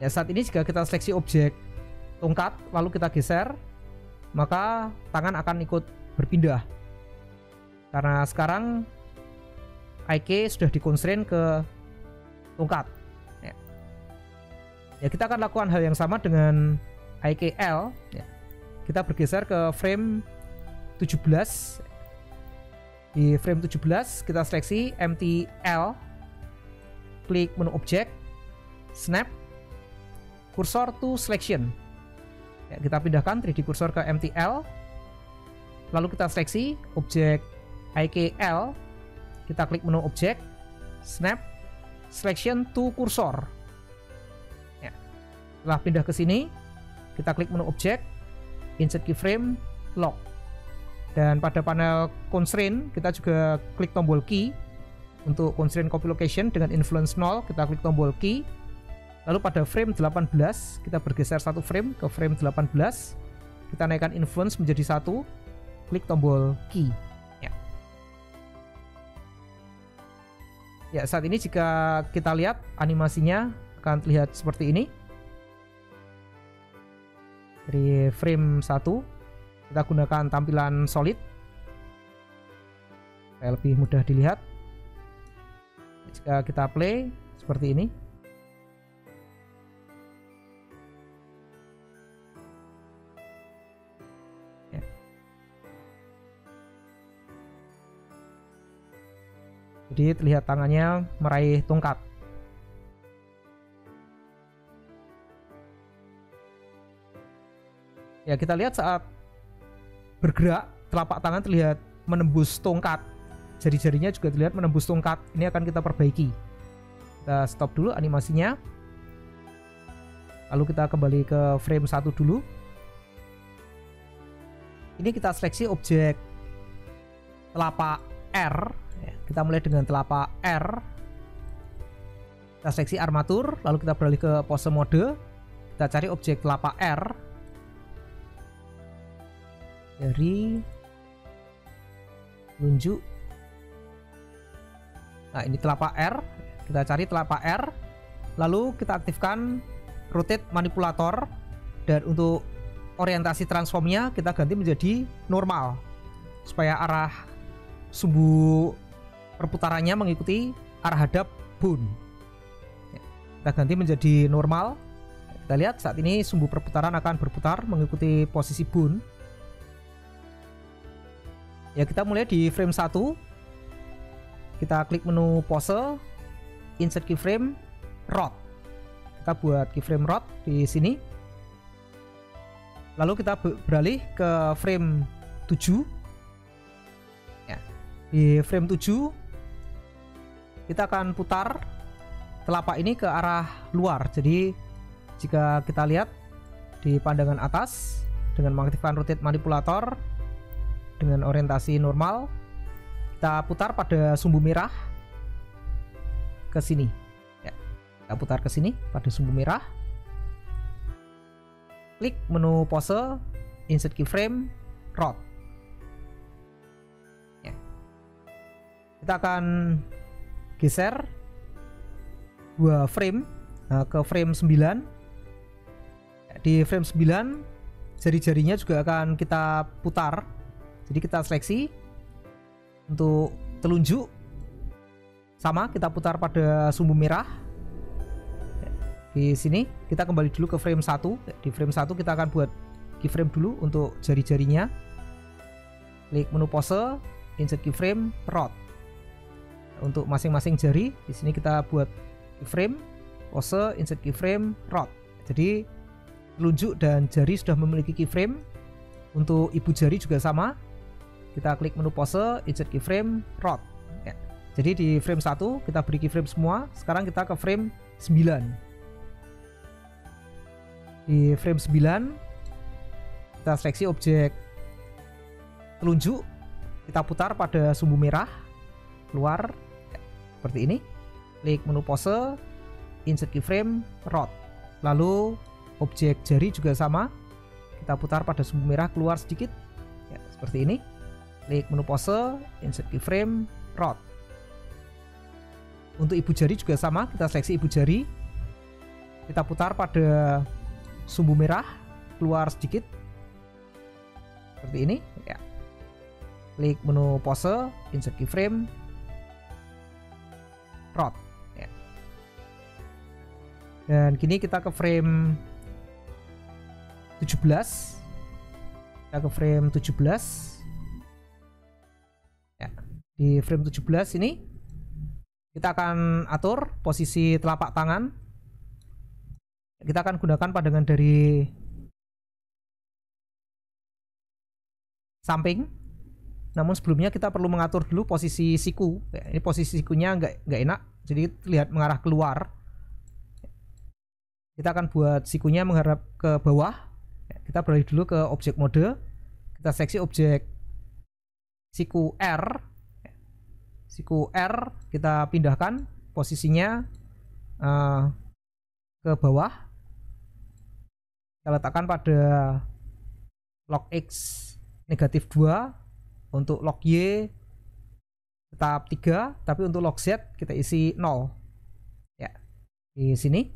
ya. Saat ini jika kita seleksi objek tongkat lalu kita geser, maka tangan akan ikut berpindah karena sekarang IK sudah dikonstrain ke tongkat. Ya, kita akan lakukan hal yang sama dengan IKL ya. Kita bergeser ke frame 17. Di frame 17 kita seleksi empty L, klik menu objek, snap, cursor to selection Ya, kita pindahkan 3D cursor ke MTL, lalu kita seleksi objek IKL, kita klik menu objek, snap, selection to cursor. Ya. Setelah pindah ke sini, kita klik menu objek, insert keyframe, lock. Dan pada panel constraint, kita juga klik tombol key. Untuk constraint copy location dengan influence 0, kita klik tombol key. Lalu pada frame 18, kita bergeser satu frame ke frame 18. Kita naikkan influence menjadi 1, klik tombol key. Ya, saat ini jika kita lihat animasinya akan terlihat seperti ini. Dari frame 1, kita gunakan tampilan solid supaya lebih mudah dilihat. Jika kita play seperti ini. Jadi terlihat tangannya meraih tongkat. Ya, kita lihat saat bergerak, telapak tangan terlihat menembus tongkat. Jari-jarinya juga terlihat menembus tongkat. Ini akan kita perbaiki. Kita stop dulu animasinya. Lalu kita kembali ke frame 1 dulu. Ini kita seleksi objek telapak R. Kita mulai dengan telapak R. Kita seleksi armatur, lalu kita beralih ke pose mode. Kita cari objek telapak R. Dari telunjuk. Nah, ini telapak R. Kita cari telapak R. Lalu kita aktifkan rotate manipulator. Dan untuk orientasi transformnya kita ganti menjadi normal. Supaya arah sumbu perputarannya mengikuti arah hadap bone. Kita ganti menjadi normal. Kita lihat saat ini sumbu perputaran akan berputar mengikuti posisi bone. Ya, kita mulai di frame 1. Kita klik menu pose, insert keyframe, rot. Kita buat keyframe rot di sini. Lalu kita beralih ke frame 7. Ya, di frame 7 kita akan putar telapak ini ke arah luar. Jadi jika kita lihat di pandangan atas dengan mengaktifkan rotate manipulator dengan orientasi normal, kita putar pada sumbu merah ke sini. Ya, kita putar ke sini pada sumbu merah. Klik menu pose, insert keyframe, rot. Ya. Kita akan geser 2 frame ke frame 9. Di frame 9 jari-jarinya juga akan kita putar. Jadi kita seleksi untuk telunjuk, sama kita putar pada sumbu merah. Di sini kita kembali dulu ke frame 1. Di frame 1 kita akan buat keyframe dulu untuk jari-jarinya. Klik menu pose, insert keyframe, rot. Untuk masing-masing jari, di sini kita buat keyframe, pose, insert keyframe, rot. Jadi telunjuk dan jari sudah memiliki keyframe. Untuk ibu jari juga sama. Kita klik menu pose, insert keyframe, rot. Ya. Jadi di frame 1 kita beri keyframe semua. Sekarang kita ke frame 9. Di frame 9 kita seleksi objek telunjuk. Kita putar pada sumbu merah keluar. Seperti ini. Klik menu pose, insert keyframe, rot. Lalu objek jari juga sama. Kita putar pada sumbu merah keluar sedikit. Ya, seperti ini. Klik menu pose, insert keyframe, rot. Untuk ibu jari juga sama. Kita seleksi ibu jari. Kita putar pada sumbu merah keluar sedikit. Seperti ini. Ya. Klik menu pose, insert keyframe, rot. Ya. Dan kini kita ke frame 17. Kita ke frame 17. Ya. Di frame 17 ini kita akan atur posisi telapak tangan. Kita akan gunakan pandangan dari samping. Namun sebelumnya kita perlu mengatur dulu posisi siku. Ya, ini posisi sikunya nggak enak, jadi lihat mengarah keluar. Kita akan buat sikunya menghadap ke bawah. Ya, kita beralih dulu ke objek mode. Kita seleksi objek siku R. Siku R kita pindahkan posisinya ke bawah. Kita letakkan pada log X -2, untuk log Y tetap 3, tapi untuk log Z kita isi 0. Ya, di sini.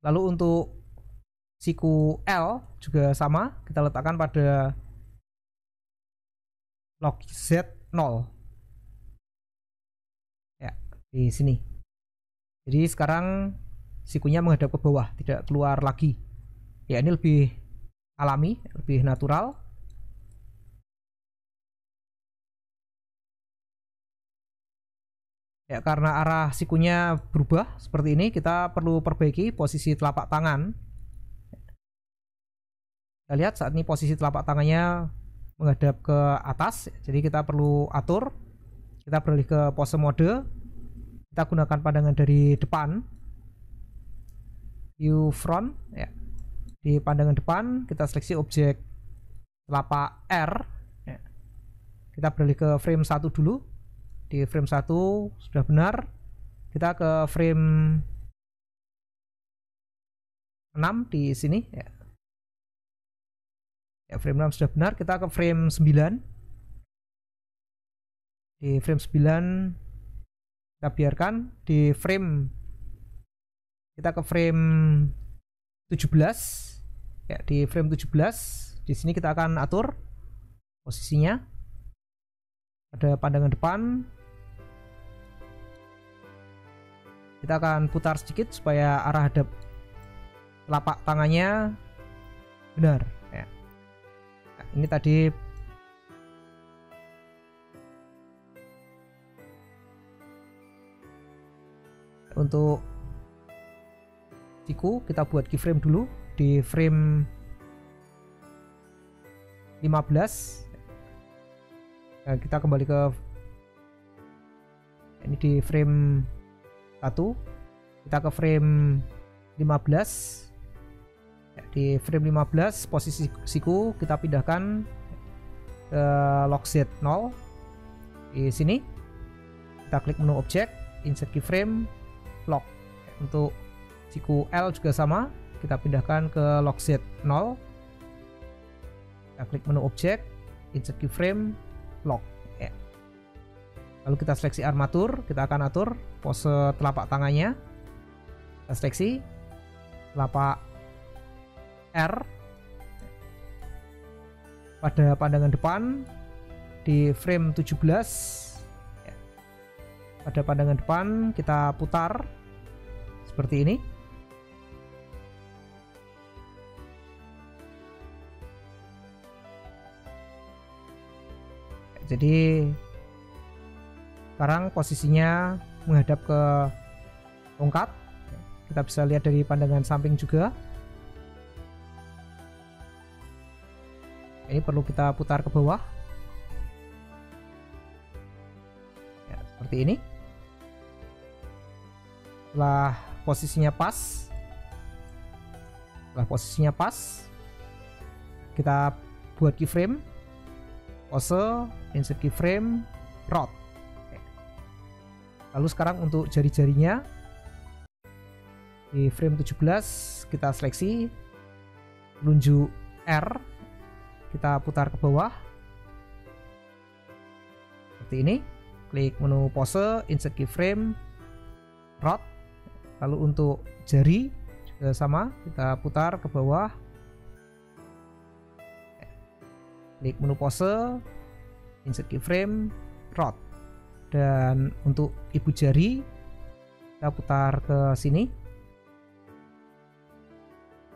Lalu untuk siku L juga sama, kita letakkan pada log Z 0. Ya, di sini. Jadi sekarang sikunya menghadap ke bawah, tidak keluar lagi. Ya, ini lebih alami, lebih natural. Ya, karena arah sikunya berubah seperti ini, kita perlu perbaiki posisi telapak tangan. Kita lihat saat ini posisi telapak tangannya menghadap ke atas, jadi kita perlu atur. Kita beralih ke pose mode. Kita gunakan pandangan dari depan, view front. Ya. Di pandangan depan kita seleksi objek telapak R. Ya. Kita beralih ke frame 1 dulu. Di frame 1 sudah benar. Kita ke frame 6 di sini. Ya. Ya, frame 6 sudah benar. Kita ke frame 9. Di frame 9 kita biarkan. Di frame kita ke frame 17. Ya, di frame 17 di sini kita akan atur posisinya pada pandangan depan. Kita akan putar sedikit supaya arah hadap telapak tangannya benar. Ya. Nah, ini tadi untuk siku kita buat keyframe dulu di frame 15. Nah, kita kembali ke ini di frame 1. Kita ke frame 15. Ya, di frame 15 posisi siku kita pindahkan ke log Z 0. Di sini kita klik menu objek, insert keyframe, lock. Untuk siku L juga sama, kita pindahkan ke log Z 0. Kita klik menu objek, insert keyframe, lock. Ya. Lalu kita seleksi armatur, kita akan atur pose telapak tangannya. Kita seleksi telapak R pada pandangan depan di frame 17. Ya. Pada pandangan depan kita putar seperti ini. Jadi sekarang posisinya menghadap ke tongkat. Kita bisa lihat dari pandangan samping juga. Ini perlu kita putar ke bawah. Ya, seperti ini. Setelah posisinya pas, kita buat keyframe, pose, insert keyframe, rot. Lalu sekarang untuk jari-jarinya di frame 17 kita seleksi telunjuk R, kita putar ke bawah seperti ini. Klik menu pose, insert keyframe, rot. Lalu untuk jari juga sama, kita putar ke bawah. Klik menu pose, insert keyframe, rot. Dan untuk ibu jari kita putar ke sini,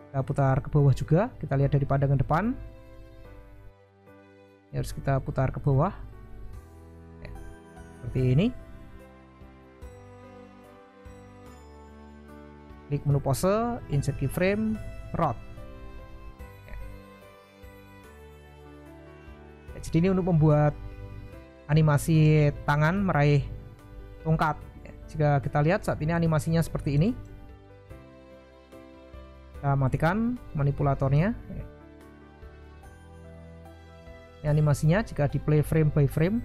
kita putar ke bawah juga. Kita lihat dari pandangan depan, ini harus kita putar ke bawah ya, seperti ini. Klik menu pose, insert keyframe, rot. Jadi ini untuk membuat animasi tangan meraih tongkat. Jika kita lihat saat ini animasinya seperti ini. Kita matikan manipulatornya. Ini animasinya jika di play frame by frame.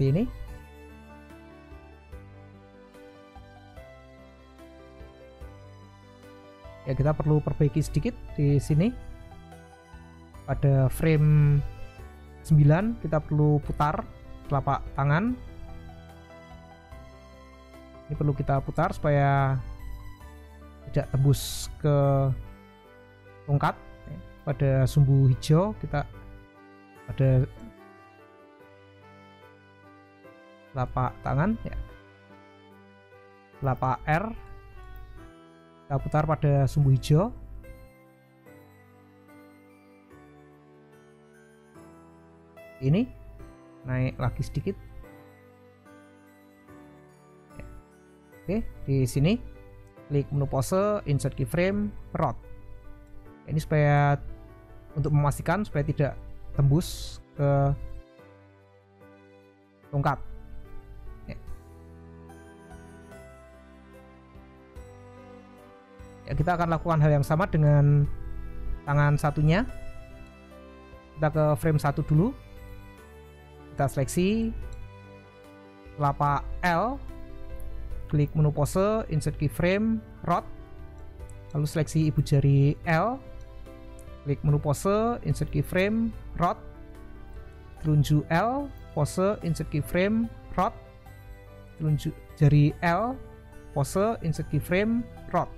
Ini ya, kita perlu perbaiki sedikit di sini. Pada frame 9 kita perlu putar telapak tangan. Ini perlu kita putar supaya tidak tembus ke tongkat. Pada sumbu hijau kita pada telapak tangan ya, telapak R kita putar pada sumbu hijau. Ini naik lagi sedikit ya. Oke, di sini klik menu pose, insert keyframe, rot. Ini supaya untuk memastikan supaya tidak tembus ke tongkat. Kita akan lakukan hal yang sama dengan tangan satunya. Kita ke frame 1 dulu. Kita seleksi telapak L, klik menu pose, insert keyframe, rot, lalu seleksi ibu jari L, klik menu pose, insert keyframe, rot, telunjuk L, pose, insert keyframe, rot, telunjuk jari L, pose, insert keyframe, rot.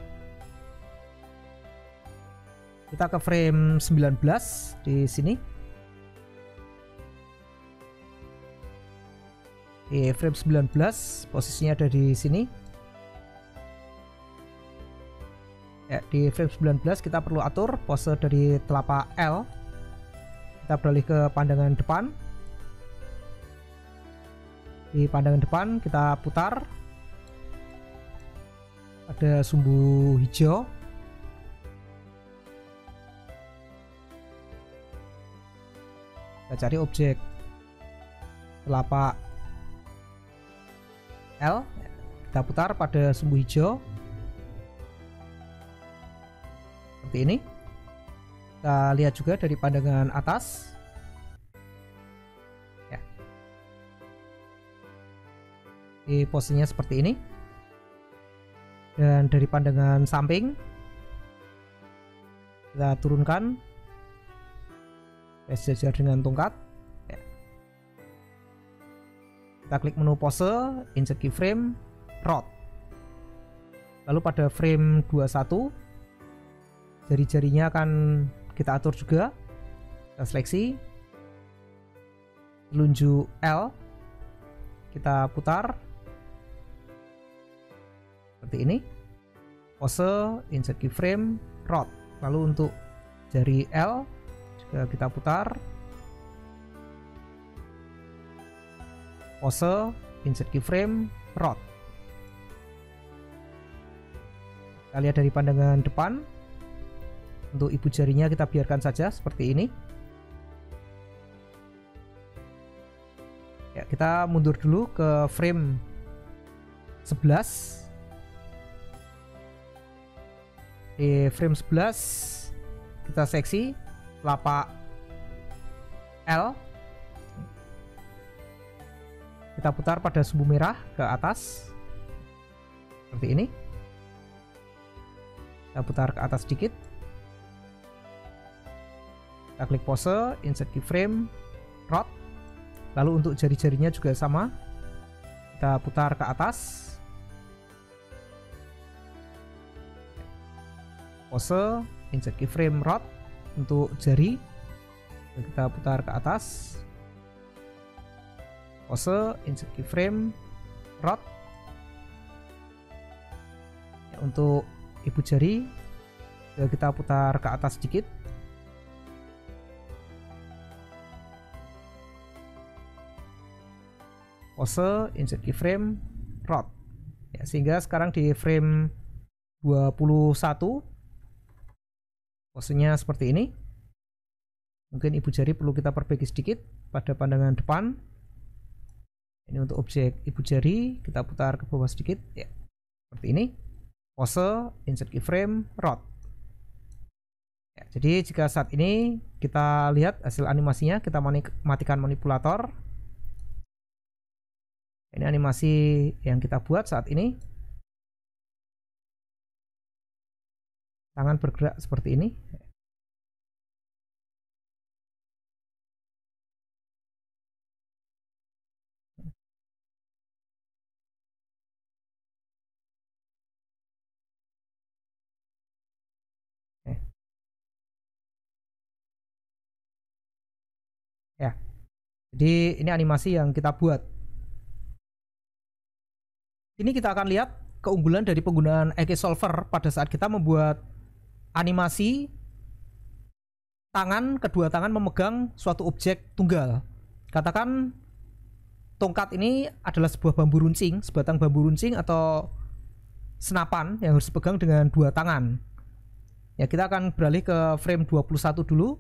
Kita ke frame 19 di sini. Di frame 19 posisinya ada di sini. Ya, di frame 19 kita perlu atur pose dari telapak L. Kita beralih ke pandangan depan. Di pandangan depan kita putar. Ada sumbu hijau. Kita cari objek telapak L, kita putar pada sumbu hijau seperti ini. Kita lihat juga dari pandangan atas ya, di posisinya seperti ini, dan dari pandangan samping kita turunkan sejajar dengan tongkat ya. Kita klik menu pose, insert keyframe, rot. Lalu pada frame 21 jari-jarinya akan kita atur juga. Kita seleksi telunjuk L, kita putar seperti ini, pose, insert keyframe, rot. Lalu untuk jari L kita putar, pose, insert keyframe, rot. Kita lihat dari pandangan depan. Untuk ibu jarinya kita biarkan saja seperti ini. Ya, kita mundur dulu ke frame 11. Di frame 11 kita seksi telapak L, kita putar pada sumbu merah ke atas seperti ini. Kita putar ke atas sedikit. Kita klik pose, insert keyframe, rot. Lalu untuk jari-jarinya juga sama, kita putar ke atas, pose, insert keyframe, rot. untuk jari, kita putar ke atas, pose, insert keyframe, rot. Ya, untuk ibu jari kita putar ke atas sedikit, pose, insert keyframe, rot. Ya, sehingga sekarang di frame 21 posenya seperti ini. Mungkin ibu jari perlu kita perbaiki sedikit pada pandangan depan. Ini untuk objek ibu jari, kita putar ke bawah sedikit ya, seperti ini. Pose, insert keyframe, rot. Ya, jadi jika saat ini kita lihat hasil animasinya, kita matikan manipulator. Ini animasi yang kita buat saat ini. Tangan bergerak seperti ini. Ya. Jadi ini animasi yang kita buat. Ini kita akan lihat keunggulan dari penggunaan EK Solver pada saat kita membuat animasi kedua tangan memegang suatu objek tunggal. Katakan tongkat ini adalah sebuah bambu runcing, sebatang bambu runcing atau senapan yang harus dipegang dengan dua tangan. Ya, kita akan beralih ke frame 21 dulu.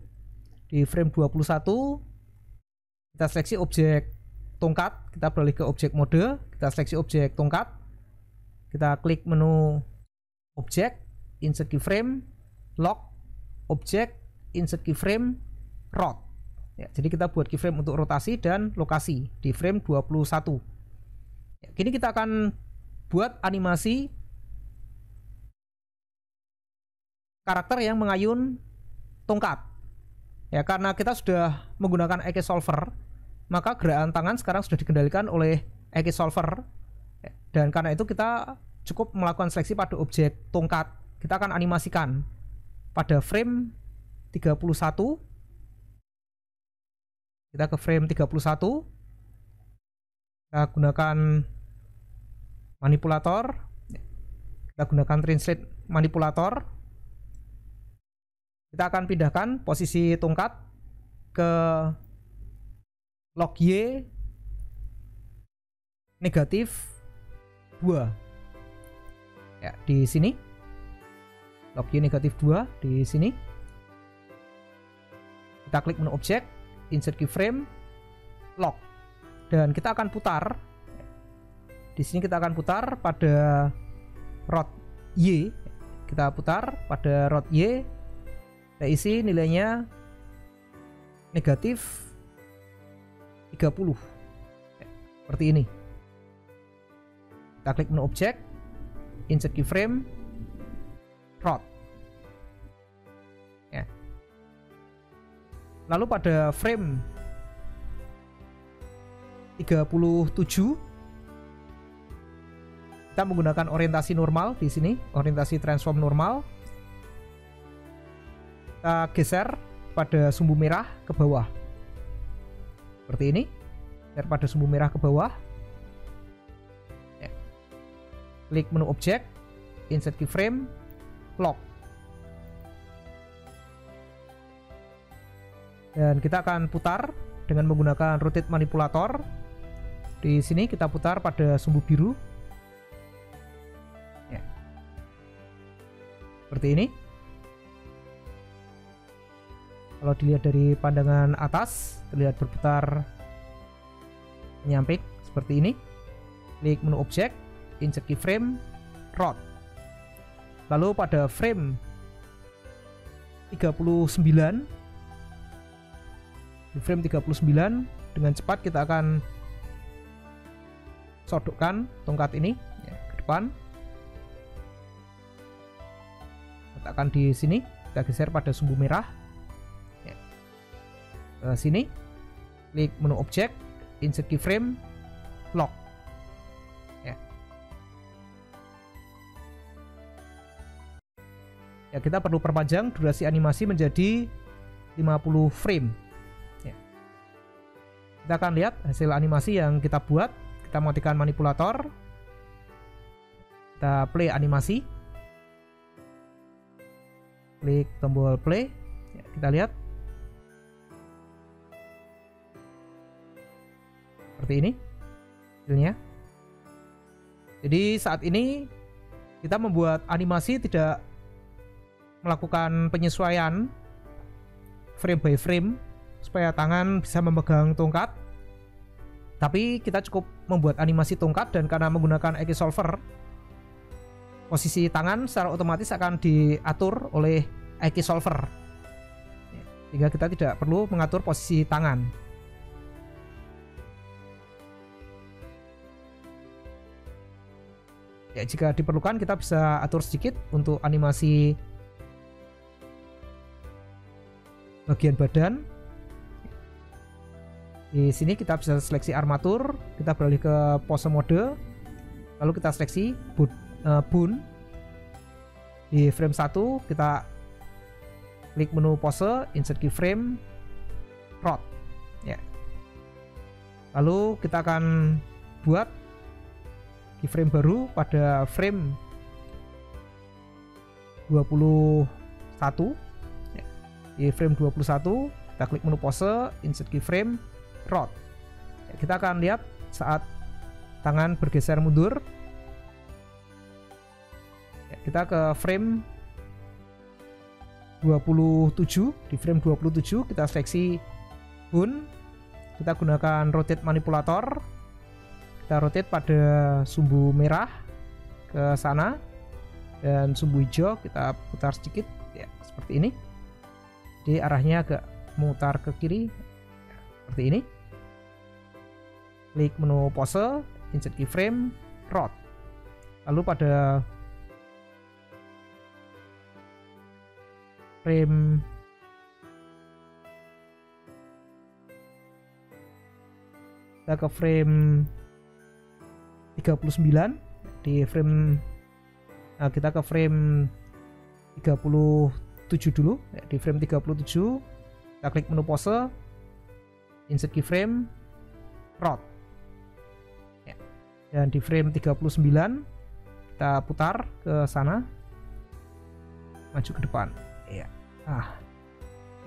Di frame 21 kita seleksi objek tongkat, kita beralih ke objek mode, kita seleksi objek tongkat, kita klik menu objek, insert keyframe, lock, objek, insert keyframe, rot. Ya, jadi kita buat keyframe untuk rotasi dan lokasi di frame 21. Ya, kini kita akan buat animasi karakter yang mengayun tongkat. Ya, karena kita sudah menggunakan EK Solver, maka gerakan tangan sekarang sudah dikendalikan oleh EK Solver. Dan karena itu kita cukup melakukan seleksi pada objek tongkat. Kita akan animasikan pada frame 31. Kita ke frame 31. Kita gunakan manipulator. Kita gunakan translate manipulator. Kita akan pindahkan posisi tongkat ke log Y negatif 2. Ya, di sini. Log Y negatif 2 di sini. Kita klik menu objek, insert keyframe, lock. Dan kita akan putar. Di sini kita akan putar pada rod Y. Kita putar pada rod Y. Kita isi nilainya negatif 30. Seperti ini. Kita klik menu objek, insert keyframe, rod. Ya. Lalu pada frame 37 kita menggunakan orientasi normal di sini, orientasi transform normal. Kita geser pada sumbu merah ke bawah. Seperti ini. Geser pada sumbu merah ke bawah. Ya. Klik menu objek, insert keyframe, lock. Dan kita akan putar dengan menggunakan rotate manipulator. Di sini kita putar pada sumbu biru. Ya. Seperti ini. Kalau dilihat dari pandangan atas, terlihat berputar menyamping seperti ini. Klik menu objek, insert keyframe, rod. Lalu pada frame 39, di frame 39 dengan cepat kita akan sodokkan tongkat ini ya, ke depan. Letakkan di sini, kita geser pada sumbu merah. Ke sini, klik menu objek, insert keyframe, lock. Ya. Ya, kita perlu perpanjang durasi animasi menjadi 50 frame ya. Kita akan lihat hasil animasi yang kita buat. Kita matikan manipulator, kita play animasi, klik tombol play ya, kita lihat seperti ini hasilnya. Jadi saat ini kita membuat animasi tidak melakukan penyesuaian frame by frame supaya tangan bisa memegang tongkat, tapi kita cukup membuat animasi tongkat, dan karena menggunakan Eki Solver, posisi tangan secara otomatis akan diatur oleh Eki Solver sehingga kita tidak perlu mengatur posisi tangan. Ya, jika diperlukan kita bisa atur sedikit untuk animasi bagian badan. Di sini kita bisa seleksi armatur, kita beralih ke pose mode, lalu kita seleksi bone. Di frame 1 kita klik menu pose, insert keyframe, rod ya. Lalu kita akan buat keyframe baru pada frame 21 ya. Di frame 21 kita klik menu pose, insert keyframe, rod ya. Kita akan lihat saat tangan bergeser mundur ya, kita ke frame 27. Di frame 27 kita seleksi bone, kita gunakan rotate manipulator, kita rotate pada sumbu merah ke sana, dan sumbu hijau kita putar sedikit ya, seperti ini. Jadi arahnya agak memutar ke kiri ya, seperti ini. Klik menu pose, insert keyframe, rod. Lalu pada frame kita ke frame 39. Di frame kita ke frame 37 dulu ya. Di frame 37 kita klik menu pose, insert keyframe, rod ya. Dan di frame 39 kita putar ke sana, maju ke depan ya.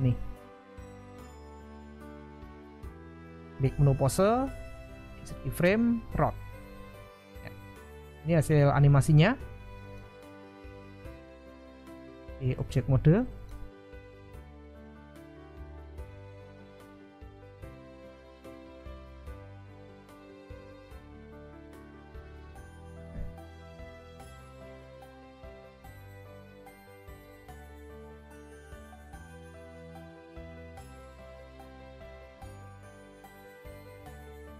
Ini klik menu pose, insert keyframe, rod. Ini hasil animasinya di objek mode.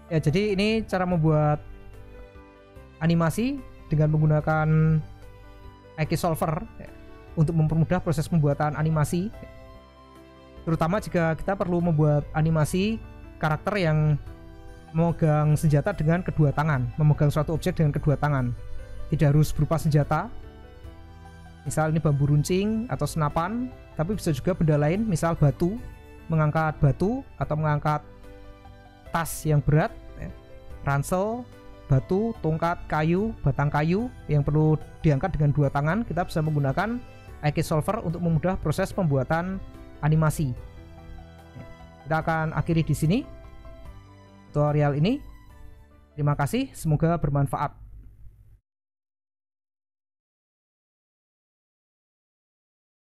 Ya, jadi ini cara membuat animasi dengan menggunakan Eki Solver ya, untuk mempermudah proses pembuatan animasi, terutama jika kita perlu membuat animasi karakter yang memegang senjata dengan kedua tangan, memegang suatu objek dengan kedua tangan, tidak harus berupa senjata, misal ini bambu runcing atau senapan, tapi bisa juga benda lain, misal batu, mengangkat batu atau mengangkat tas yang berat ya, ransel, batu, tongkat, kayu, batang kayu yang perlu diangkat dengan dua tangan. Kita bisa menggunakan Eki Solver untuk memudah proses pembuatan animasi. Kita akan akhiri di sini tutorial ini. Terima kasih, semoga bermanfaat.